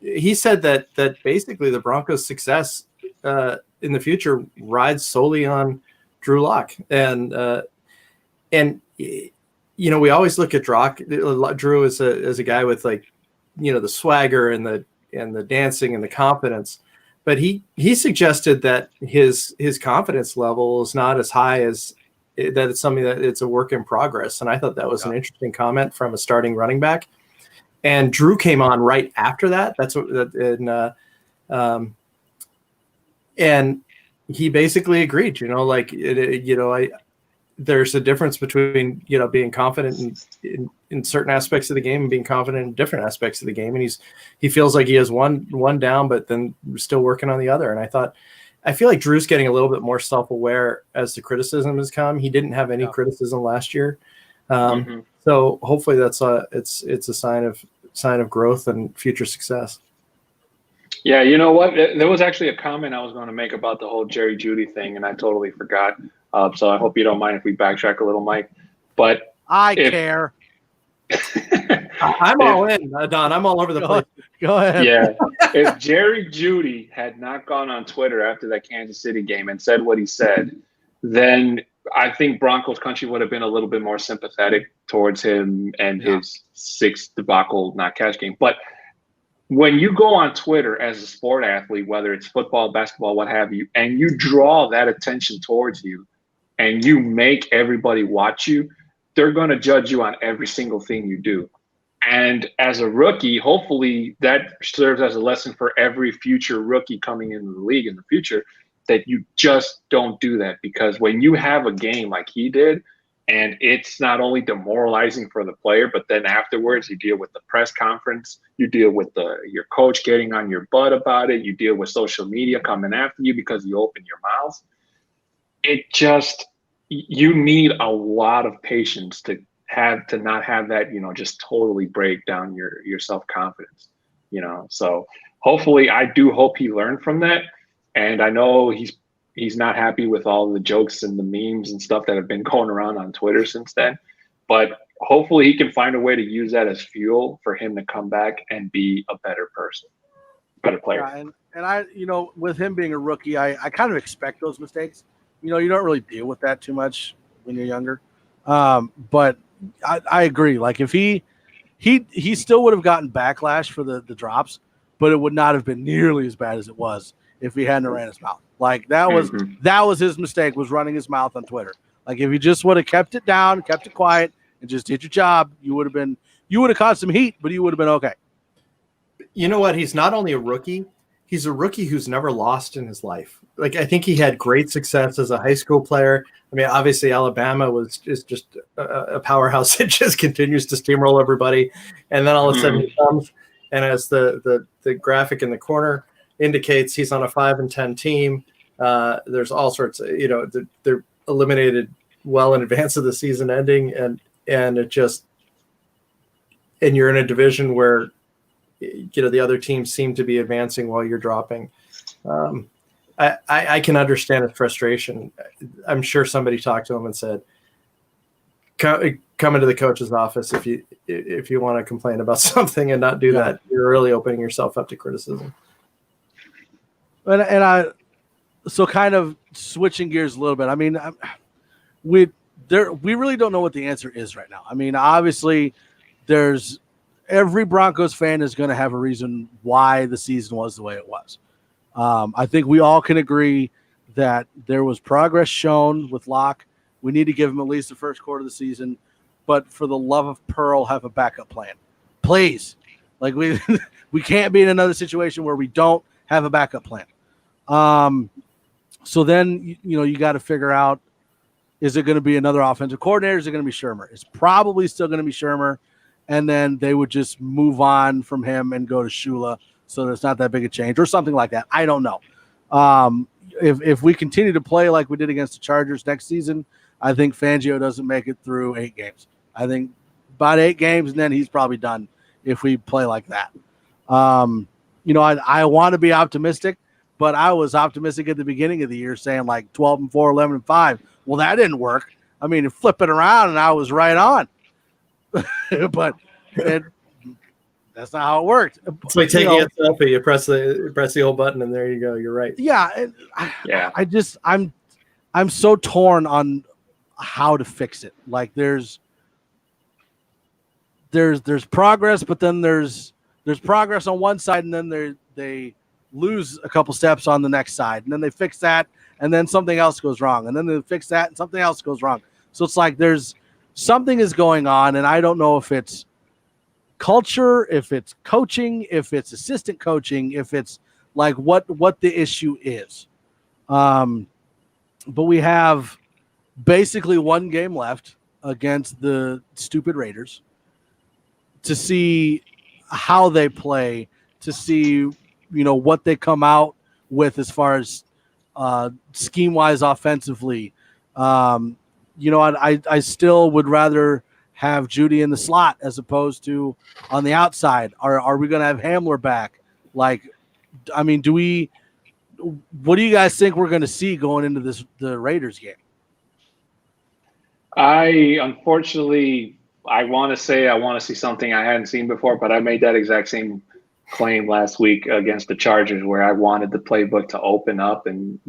he said that basically the Broncos' success in the future rides solely on Drew Lock. And we always look at Drew as a guy with the swagger and the dancing and the confidence. But he suggested that his confidence level is not as high as that. It's something that it's a work in progress. And I thought that was an interesting comment from a starting running back. And Drew came on right after that. And he basically agreed. There's a difference between being confident in certain aspects of the game and being confident in different aspects of the game, and he feels like he has one down, but then still working on the other. And I feel like Drew's getting a little bit more self-aware as the criticism has come. He didn't have any criticism last year, so hopefully that's it's a sign of growth and future success. Yeah, you know what? There was actually a comment I was going to make about the whole Jerry Jeudy thing, and I totally forgot. So I hope you don't mind if we backtrack a little, Mike. But I care. I'm all in, Don. I'm all over the place. Go ahead. Yeah. If Jerry Jeudy had not gone on Twitter after that Kansas City game and said what he said, then I think Broncos country would have been a little bit more sympathetic towards him and his sixth debacle not catch game. But when you go on Twitter as a sport athlete, whether it's football, basketball, what have you, and you draw that attention towards you and you make everybody watch you, they're going to judge you on every single thing you do. And as a rookie, hopefully that serves as a lesson for every future rookie coming into the league in the future, that you just don't do that. Because when you have a game like he did, and it's not only demoralizing for the player, but then afterwards you deal with the press conference, you deal with your coach getting on your butt about it, you deal with social media coming after you because you open your mouth. You need a lot of patience to not have that, just totally break down your self-confidence, So hopefully, I do hope he learned from that. And I know he's not happy with all the jokes and the memes and stuff that have been going around on Twitter since then. But hopefully he can find a way to use that as fuel for him to come back and be a better person, better player. Yeah, and I, with him being a rookie, I kind of expect those mistakes. You don't really deal with that too much when you're younger. But I agree. Like if he still would have gotten backlash for the drops, but it would not have been nearly as bad as it was if he hadn't ran his mouth. Like that was his mistake, was running his mouth on Twitter. Like if you just would have kept it down, kept it quiet, and just did your job, you would have caused some heat, but you would have been okay. You know what? He's not only a rookie, he's a rookie who's never lost in his life. Like I think he had great success as a high school player. I mean, obviously Alabama is just a powerhouse that just continues to steamroll everybody. And then all of a sudden he comes, and as the graphic in the corner indicates, he's on a 5-10 team. There's all sorts of, they're eliminated well in advance of the season ending, and you're in a division where the other teams seem to be advancing while you're dropping. I can understand his frustration. I'm sure somebody talked to him and said, come into the coach's office if you want to complain about something and not do that. You're really opening yourself up to criticism. So kind of switching gears a little bit. I mean, we really don't know what the answer is right now. I mean, obviously every Broncos fan is going to have a reason why the season was the way it was. I think we all can agree that there was progress shown with Locke. We need to give him at least the first quarter of the season, but for the love of Pearl, have a backup plan, please. Like we can't be in another situation where we don't have a backup plan. So then, you got to figure out, is it going to be another offensive coordinator? Is it going to be Shermer? It's probably still going to be Shermer. And then they would just move on from him and go to Shula. So there's not that big a change or something like that. I don't know. If we continue to play like we did against the Chargers next season, I think Fangio doesn't make it through 8 games. I think about 8 games, and then he's probably done if we play like that. I want to be optimistic, but I was optimistic at the beginning of the year saying like 12-4, 11-5. Well, that didn't work. I mean, flip it around, and I was right on. But that's not how it worked. It's like taking a selfie. You press the old button, and there you go. You're right. Yeah, I'm so torn on how to fix it. Like there's progress, but then there's progress on one side, and then they lose a couple steps on the next side, and then they fix that, and then something else goes wrong, and then they fix that, and something else goes wrong. So it's like there's something is going on, and I don't know if it's culture, if it's coaching, if it's assistant coaching, if it's like what the issue is. But we have basically 1 game left against the stupid Raiders to see how they play, to see what they come out with as far as scheme wise offensively. I still would rather have Judy in the slot as opposed to on the outside. Are we going to have Hamler back? What do you guys think we're going to see going into the Raiders game? I want to say I want to see something I hadn't seen before, but I made that exact same claim last week against the Chargers where I wanted the playbook to open up and,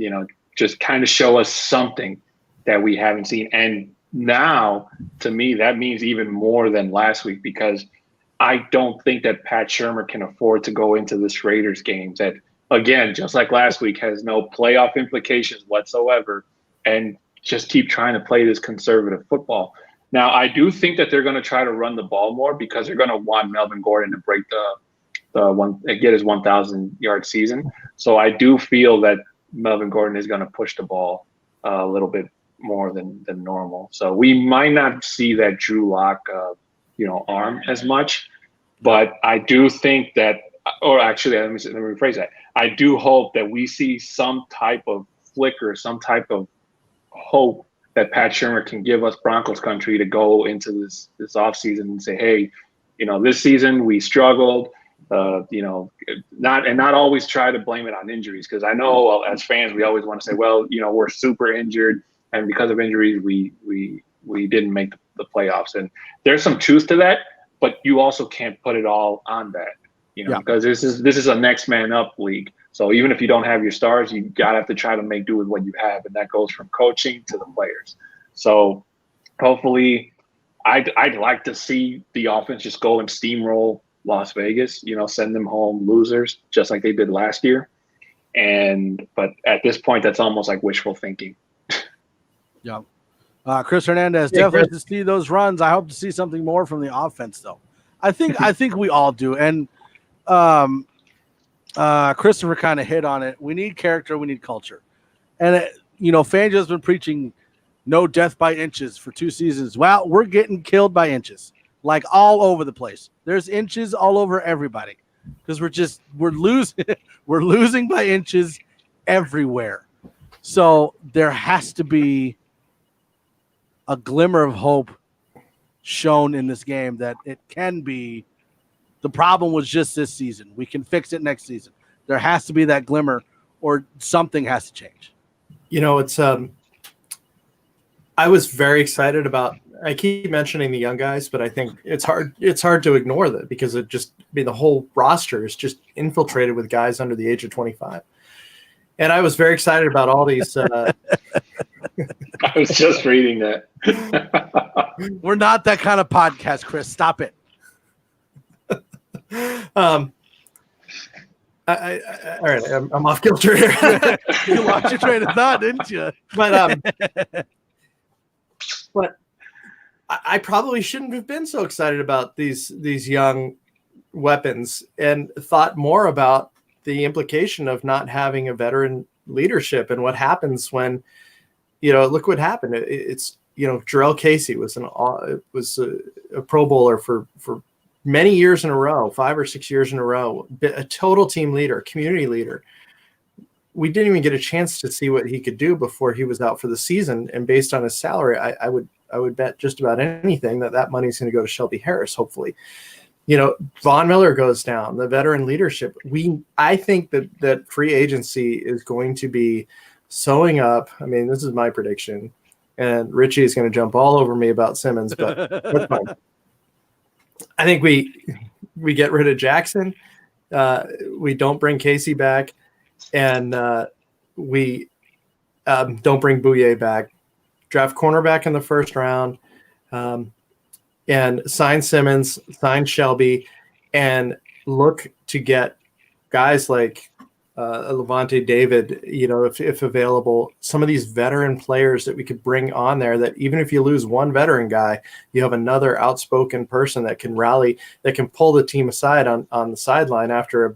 just kind of show us something that we haven't seen. And now, to me, that means even more than last week because I don't think that Pat Shurmur can afford to go into this Raiders game that, again, just like last week, has no playoff implications whatsoever and just keep trying to play this conservative football. Now, I do think that they're going to try to run the ball more because they're going to want Melvin Gordon to break get his 1,000-yard season. So I do feel that Melvin Gordon is going to push the ball a little bit more than normal. So we might not see that Drew Lock, arm as much, but I do think that, or actually, let me rephrase that. I do hope that we see some type of flicker, some type of hope that Pat Shurmur can give us Broncos country to go into this offseason and say, hey, this season we struggled, not always try to blame it on injuries. Because I know as fans, we always want to say, well, we're super injured. And because of injuries, we didn't make the playoffs. And there's some truth to that, but you also can't put it all on that, because this is a next man up league. So even if you don't have your stars, you gotta have to try to make do with what you have, and that goes from coaching to the players. So hopefully, I'd like to see the offense just go and steamroll Las Vegas. Send them home losers, just like they did last year. But at this point, that's almost like wishful thinking. Yeah. Chris Hernandez, definitely to see those runs. I hope to see something more from the offense, though. I think we all do. And Christopher kind of hit on it. We need character. We need culture. And, Fangio's been preaching no death by inches for 2 seasons. Well, we're getting killed by inches, like all over the place. There's inches all over everybody because we're losing. We're losing by inches everywhere. So there has to be a glimmer of hope shown in this game that it can be. The problem was just this season. We can fix it next season. There has to be that glimmer or something has to change. It's I was very excited about, I keep mentioning the young guys, but I think it's hard to ignore that because the whole roster is just infiltrated with guys under the age of 25. And I was very excited about all these. I was just reading that. We're not that kind of podcast, Chris. Stop it. All right, I'm off kilter here. You lost your train of thought, didn't you? But I probably shouldn't have been so excited about these young weapons and thought more about the implication of not having a veteran leadership and what happens when, look what happened. It's Jarrell Casey was a Pro Bowler for many years in a row, 5 or 6 years in a row, a total team leader, community leader. we didn't even get a chance to see what he could do before he was out for the season. And based on his salary, I would bet just about anything that money is going to go to Shelby Harris, hopefully. Von Miller goes down, the veteran leadership. I think that free agency is going to be sewing up. I mean, this is my prediction, and Richie is going to jump all over me about Simmons, but that's fine. I think we get rid of Jackson. We don't bring Casey back, and we don't bring Bouye back. Draft cornerback in the first round. And sign Simmons, sign Shelby, and look to get guys like Levante David, if available, some of these veteran players that we could bring on there, that even if you lose one veteran guy, you have another outspoken person that can rally, that can pull the team aside on the sideline after a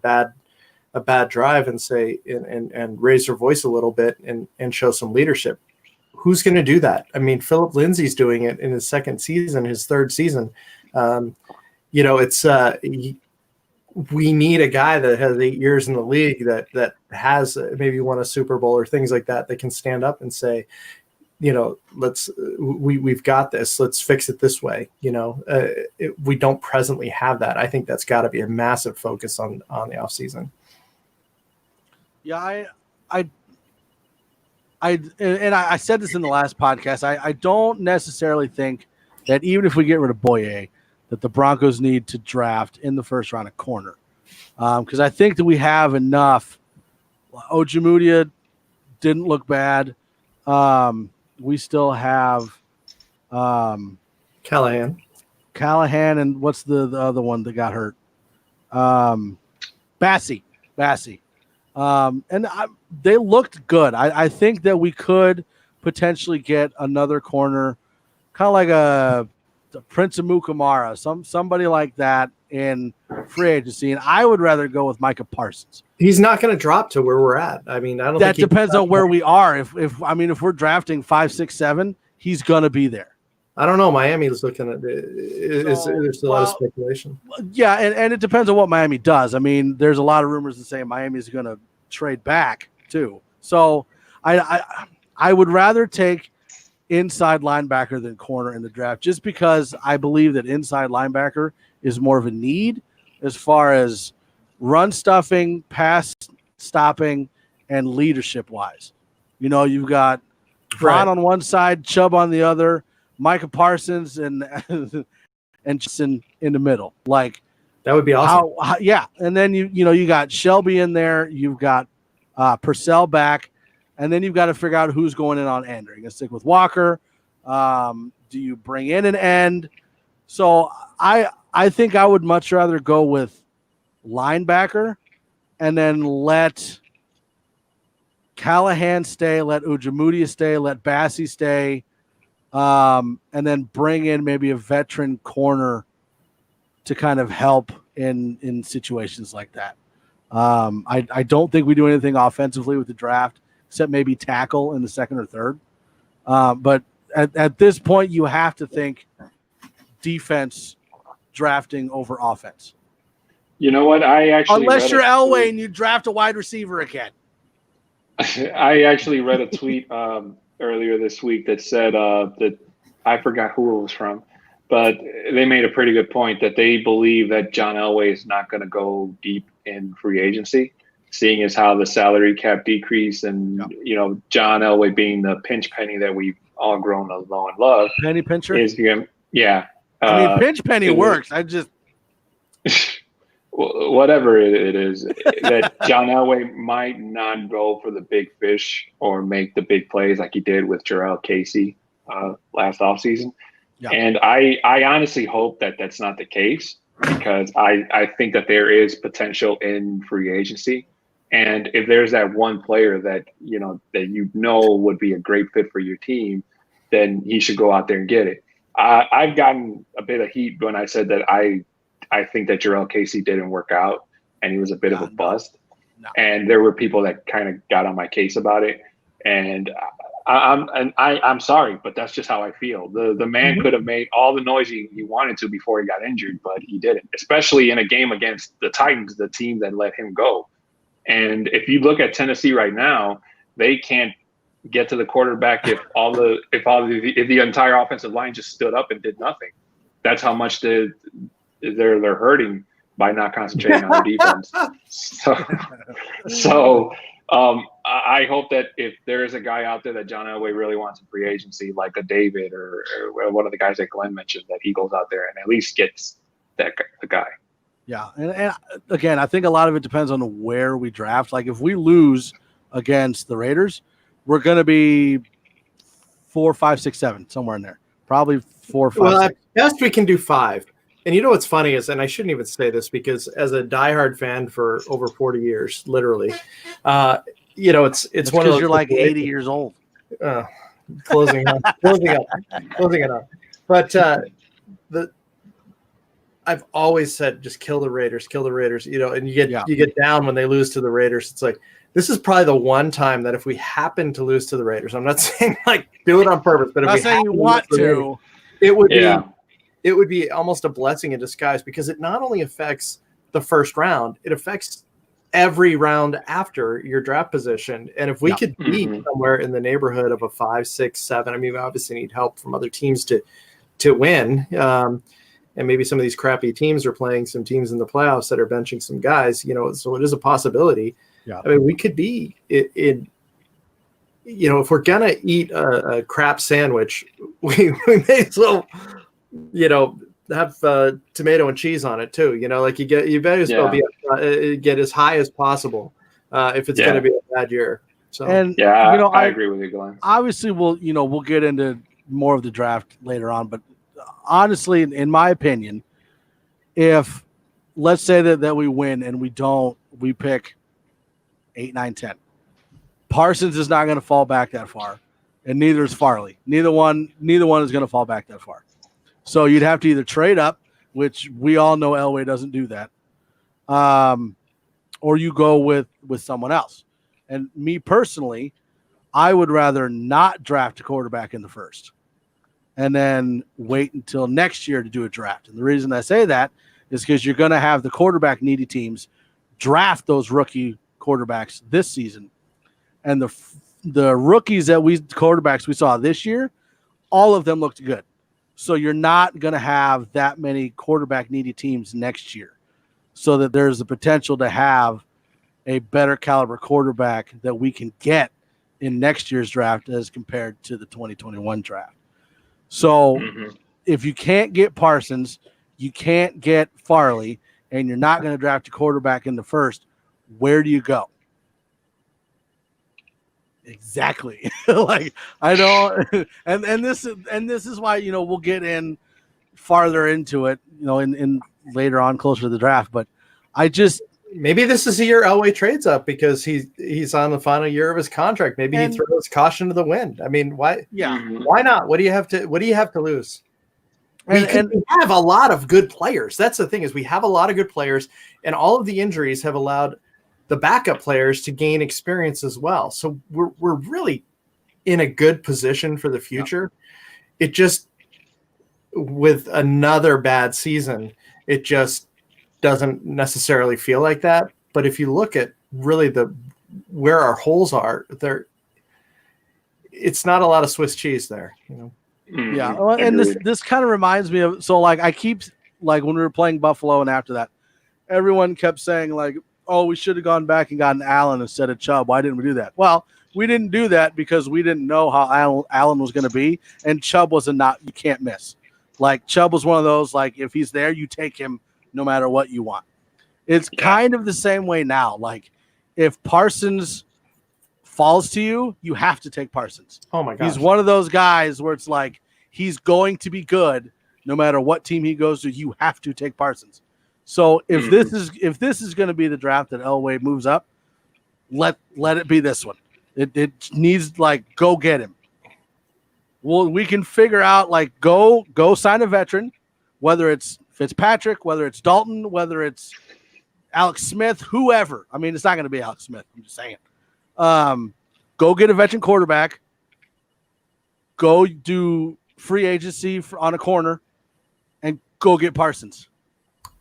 bad drive and say, and raise their voice a little bit and show some leadership. Who's going to do that? I mean, Philip Lindsay's doing it in his third season. We need a guy that has 8 years in the league that has maybe won a Super Bowl or things like that can stand up and say, we've got this. Let's fix it this way. We don't presently have that. I think that's got to be a massive focus on the offseason. Yeah, I said this in the last podcast. I don't necessarily think that even if we get rid of Bouye, that the Broncos need to draft in the first round a corner, because I think that we have enough. Ojemudia didn't look bad. We still have Callahan, and what's the other one that got hurt? Bassey. They looked good. I think that we could potentially get another corner, kind of like a Prince of Mukamara, somebody like that in free agency. And I would rather go with Micah Parsons. He's not going to drop to where we're at. I mean, I don't. That depends on where we are. If we're drafting 5, 6, 7, he's going to be there. I don't know. Miami is looking at there's a lot of speculation. Yeah, and it depends on what Miami does. I mean, there's a lot of rumors that say Miami is going to trade back too. So I would rather take inside linebacker than corner in the draft, just because I believe that inside linebacker is more of a need as far as run stuffing, pass stopping, and leadership wise. You've got Vaughn on one side, Chubb on the other, Micah Parsons and Jason in the middle. Like, that would be awesome. Yeah, and then you got Shelby in there, you've got Purcell back, and then you've got to figure out who's going in on end. Are you going to stick with Walker? Do you bring in an end? So I think I would much rather go with linebacker and then let Callahan stay, let Ojemudia stay, let Bassey stay, and then bring in maybe a veteran corner to kind of help in situations like that. I don't think we do anything offensively with the draft, except maybe tackle in the second or third. But at this point, you have to think defense drafting over offense. You know what? Unless you're Elway and you draft a wide receiver again. I actually read a tweet earlier this week that said that I forgot who it was from, but they made a pretty good point that they believe that John Elway is not going to go deep in free agency, seeing as how the salary cap decrease and, John Elway being the pinch penny that we've all grown to know and love. Penny pincher? Yeah. I mean, pinch penny works. I just... whatever it is, that John Elway might not go for the big fish or make the big plays like he did with Jarrell Casey last offseason. Yeah. And I honestly hope that that's not the case, because I think that there is potential in free agency. And if there's that one player that would be a great fit for your team, then he should go out there and get it. I've gotten a bit of heat when I said that I think that Jarrell Casey didn't work out and he was a bit of a bust. No. And there were people that kind of got on my case about it. And I'm sorry, but that's just how I feel. The man could have made all the noise he wanted to before he got injured, but he didn't, especially in a game against the Titans, the team that let him go. And if you look at Tennessee right now, they can't get to the quarterback if the entire offensive line just stood up and did nothing. That's how much they're hurting by not concentrating on their defense. So I hope that if there is a guy out there that John Elway really wants in free agency, like a David or one of the guys that Glenn mentioned, that he goes out there and at least gets the guy. Yeah, and again, I think a lot of it depends on where we draft. Like if we lose against the Raiders, we're going to be 4, 5, 6, 7, somewhere in there. Probably 4, 5. Well, 6. at best we can do 5. And you know what's funny is, and I shouldn't even say this because as a diehard fan for over 40 years, literally, it's one of those. You're like 80 years old. Closing it up. But I've always said, just kill the Raiders, and you get down when they lose to the Raiders. It's like, this is probably the one time that if we happen to lose to the Raiders, I'm not saying like do it on purpose, but if I'm we saying you want to, it would be almost a blessing in disguise because it not only affects the first round, it affects every round after your draft position. And if we could be somewhere in the neighborhood of a 5, 6, 7, I mean, we obviously need help from other teams to win. And maybe some of these crappy teams are playing some teams in the playoffs that are benching some guys, so it is a possibility. Yeah. I mean, we could be in if we're going to eat a crap sandwich, we may as well, have tomato and cheese on it too. Like you better as well get as high as possible if it's going to be a bad year. So, and I agree with you, Glenn. Obviously, we'll get into more of the draft later on, but honestly, in my opinion, if let's say that we win and we pick 8, 9, 10, Parsons is not going to fall back that far, and neither is Farley. Neither one is going to fall back that far. So you'd have to either trade up, which we all know Elway doesn't do that, or you go with someone else. And me personally, I would rather not draft a quarterback in the first and then wait until next year to do a draft. And the reason I say that is because you're going to have the quarterback needy teams draft those rookie quarterbacks this season. And the quarterbacks we saw this year, all of them looked good. So you're not going to have that many quarterback needy teams next year, so that there's the potential to have a better caliber quarterback that we can get in next year's draft as compared to the 2021 draft. So if you can't get Parsons, you can't get Farley, and you're not going to draft a quarterback in the first, where do you go? Exactly. Like I don't, and this is why we'll get in farther into it, in later on closer to the draft. But I just maybe this is the year Elway trades up because he's on the final year of his contract. Maybe he throws caution to the wind. I mean, why? Yeah, why not? What do you have to lose? We have a lot of good players. That's the thing, is we have a lot of good players, and all of the injuries have allowed the backup players to gain experience as well. So we're really in a good position for the future. Yeah. It just, with another bad season, it just doesn't necessarily feel like that. But if you look at really where our holes are, it's not a lot of Swiss cheese there. Yeah, well, and this kind of reminds me of, so like I keep, like when we were playing Buffalo and after that, everyone kept saying like, oh, we should have gone back and gotten Allen instead of Chubb. Why didn't we do that? Well, we didn't do that because we didn't know how Allen was going to be, and Chubb was you can't miss. Like Chubb was one of those, like if he's there, you take him no matter what you want. It's kind of the same way now. Like if Parsons falls to you, you have to take Parsons. Oh my God. He's one of those guys where it's like he's going to be good no matter what team he goes to. You have to take Parsons. So if this is going to be the draft that Elway moves up, let it be this one. It needs, like, go get him. Well, we can figure out, like, go sign a veteran, whether it's Fitzpatrick, whether it's Dalton, whether it's Alex Smith, whoever. I mean, it's not going to be Alex Smith. I'm just saying. Go get a veteran quarterback. Go do free agency on a corner, and go get Parsons.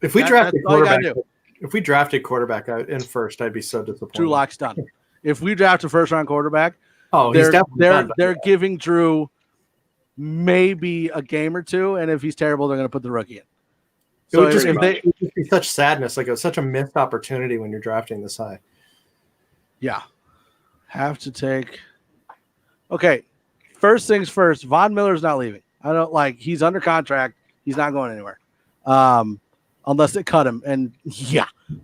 If we draft a quarterback, If we drafted quarterback in first, I'd be so disappointed. Drew Lock's done. If we draft a first-round quarterback, he's definitely done. They're giving Drew maybe a game or two, and if he's terrible, they're going to put the rookie in. So it would just be such sadness. Like, it was such a missed opportunity when you're drafting this high. Yeah. Have to take. Okay. First things first, Von Miller's not leaving. He's under contract. He's not going anywhere. Unless they cut him. And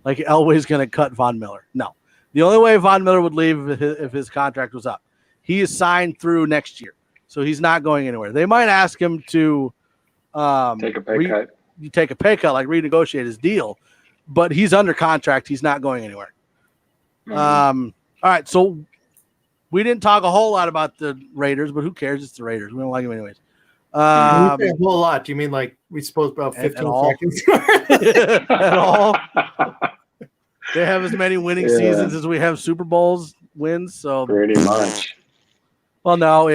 Elway's going to cut Von Miller. No. The only way Von Miller would leave if his contract was up. He is signed through next year. So he's not going anywhere. They might ask him to take a pay cut. You take a pay cut, like renegotiate his deal, but he's under contract. He's not going anywhere. Mm-hmm. All right, so we didn't talk a whole lot about the Raiders, but who cares? It's the Raiders. We don't like them anyways. A whole lot. Do you mean like we spoke about 15 seconds? At all? They have as many winning seasons as we have Super Bowls wins. So pretty much. Well, no,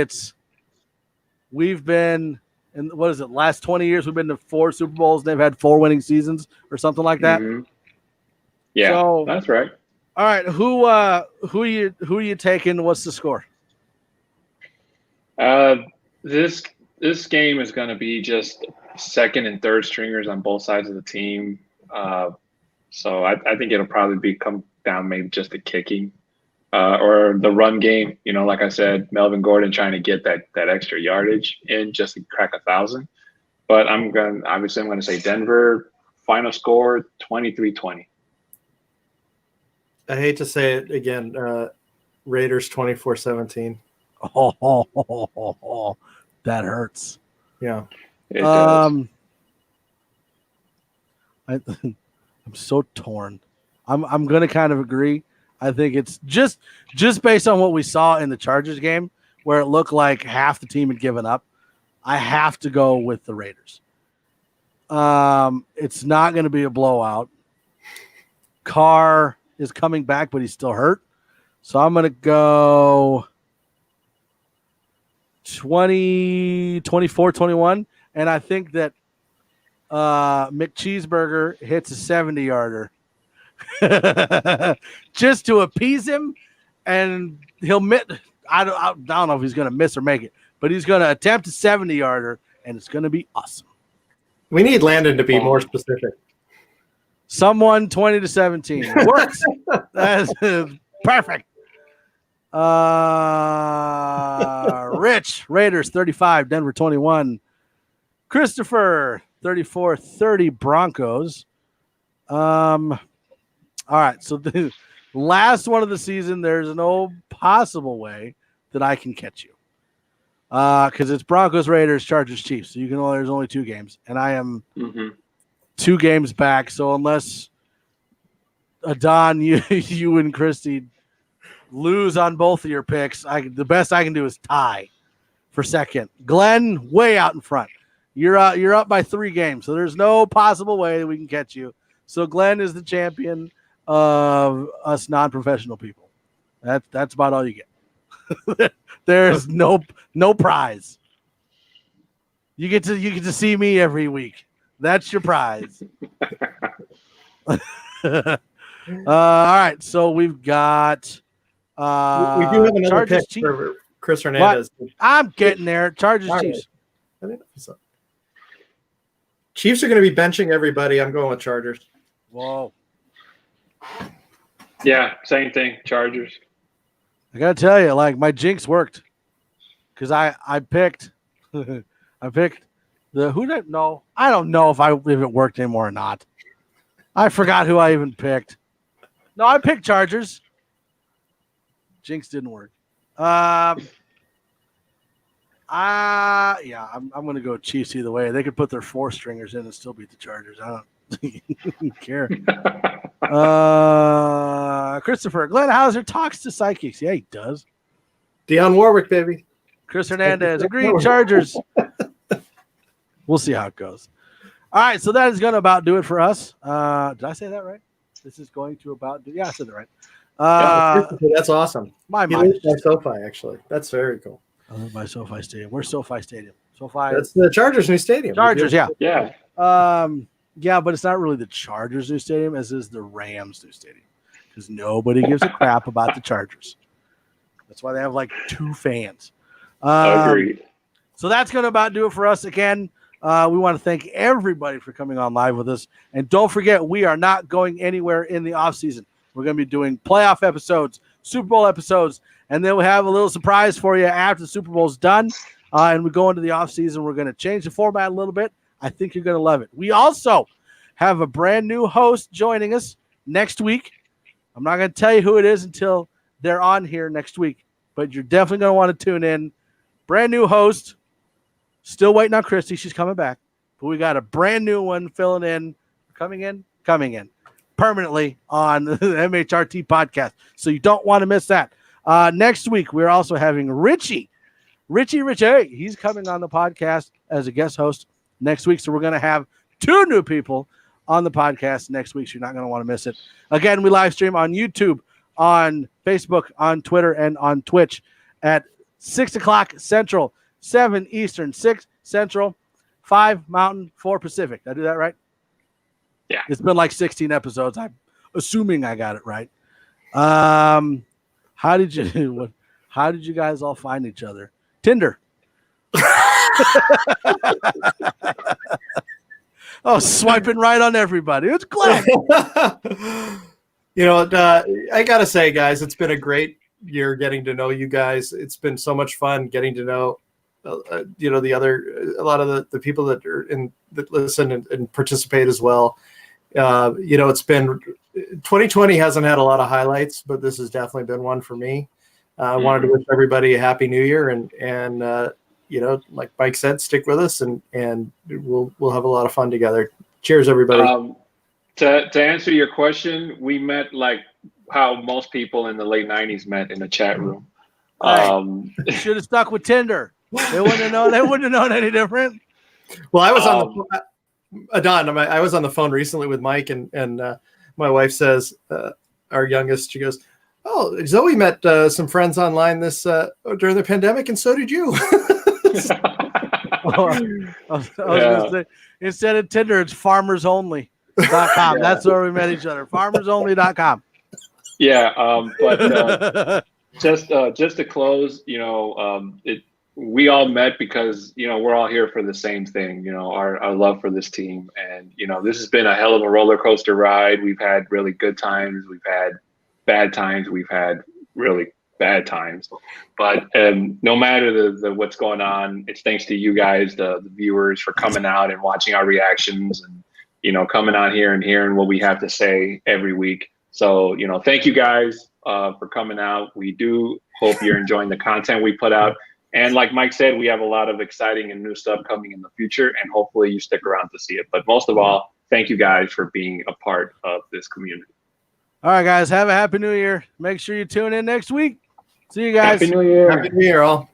we've been. And what is it? Last 20 years, we've been to 4 Super Bowls. They've had 4 winning seasons or something like that. Mm-hmm. Yeah, so, that's right. All right, who are you taking? What's the score? This game is going to be just second and third stringers on both sides of the team. So I think it'll probably come down maybe just the kicking. Or the run game, like I said, Melvin Gordon trying to get that extra yardage in just to crack 1,000. But I'm going to say Denver, final score 23-20. I hate to say it again, Raiders 24-17. Oh, that hurts. Yeah. I'm so torn. I'm going to kind of agree. I think it's just based on what we saw in the Chargers game, where it looked like half the team had given up. I have to go with the Raiders. It's not going to be a blowout. Carr is coming back, but he's still hurt. So I'm going to go 24-21. And I think that McCheeseburger hits a 70-yarder. Just to appease him, and he'll miss. I don't know if he's going to miss or make it, but he's going to attempt a 70-yarder, and it's going to be awesome. We need Landon to be more specific. Someone 20-17 works. That's perfect. Rich, Raiders 35, Denver 21. Christopher 34-30, Broncos. All right, so the last one of the season, there's no possible way that I can catch you. Because it's Broncos, Raiders, Chargers, Chiefs. So there's only 2 games. And I am 2 games back. So unless Adon, you and Christy lose on both of your picks, the best I can do is tie for second. Glenn, way out in front. You're up by 3 games. So there's no possible way that we can catch you. So Glenn is the champion of us non-professional people. That's about all you get. There's no prize. You get to see me every week. That's your prize. All right, so we've got we do have another Chargers, pick for Chris Hernandez. What? I'm getting there. Chargers, Chiefs. Chiefs are going to be benching everybody. I'm going with Chargers. Whoa. Yeah, same thing. Chargers. I gotta tell you, my jinx worked, because I picked the who did no. I don't know if it worked anymore or not. I forgot who I even picked. No, I picked Chargers. Jinx didn't work. I'm gonna go Chiefs either way. They could put their 4 stringers in and still beat the Chargers. I don't care. Christopher Glenn Hauser talks to psychics. Yeah, he does. Dionne Warwick, baby. Chris Hernandez agreed. Chargers. We'll see how it goes. All right, so that is going to about do it for us. Did I say that right? This is going to about do. Yeah, I said that right. That's awesome. My he lives by SoFi, actually. That's very cool. I live by SoFi Stadium. Where's SoFi Stadium? SoFi. That's the Chargers' new stadium. Chargers, yeah. Yeah. Yeah, but it's not really the Chargers' new stadium as is the Rams' new stadium because nobody gives a crap about the Chargers. That's why they have like 2 fans. Agreed. So that's going to about do it for us again. We want to thank everybody for coming on live with us. And don't forget, we are not going anywhere in the offseason. We're going to be doing playoff episodes, Super Bowl episodes, and then we'll have a little surprise for you after the Super Bowl's done. And we go into the offseason. We're going to change the format a little bit. I think you're going to love it. We also have a brand new host joining us next week. I'm not going to tell you who it is until they're on here next week, but you're definitely going to want to tune in. Brand new host. Still waiting on Christy. She's coming back. But we got a brand new one filling in. Coming in permanently on the MHRT podcast. So you don't want to miss that. Next week, we're also having Richie. He's coming on the podcast as a guest host next week. So we're going to have 2 new people on the podcast next week. So you're not going to want to miss it. Again, we live stream on YouTube, on Facebook, on Twitter, and on Twitch at 6 o'clock Central, 7 Eastern, 6 Central, 5 Mountain, 4 Pacific. Did I do that right? Yeah. It's been like 16 episodes. I'm assuming I got it right. How did you guys all find each other? Tinder. Oh, swiping right on everybody. It's Glenn. I got to say, guys, it's been a great year getting to know you guys. It's been so much fun getting to know a lot of the people that are that listen and participate as well. It's been 2020 hasn't had a lot of highlights, but this has definitely been one for me. I wanted to wish everybody a happy new year and like Mike said, stick with us and we'll have a lot of fun together. Cheers, everybody. To answer your question, we met like how most people in the late 90s met in a chat room. Should have stuck with Tinder. They wouldn't have known any different. Well, I was on I was on the phone recently with Mike, and my wife says, our youngest, she goes, "Oh, Zoe met some friends online during the pandemic, and so did you." I was going to say, instead of Tinder, it's farmersonly.com. That's where we met each other. Farmersonly.com. Yeah, but just to close, we all met because we're all here for the same thing. Our love for this team, and this has been a hell of a roller coaster ride. We've had really good times. We've had bad times. We've had really bad times. But no matter the what's going on, it's thanks to you guys, the viewers, for coming out and watching our reactions, and coming out here and hearing what we have to say every week. So thank you guys for coming out. We do hope you're enjoying the content we put out. And like Mike said, we have a lot of exciting and new stuff coming in the future, and hopefully you stick around to see it. But most of all, thank you guys for being a part of this community. All right, guys, have a happy new year. Make sure you tune in next week. See you guys. Happy New Year. Happy New Year, all.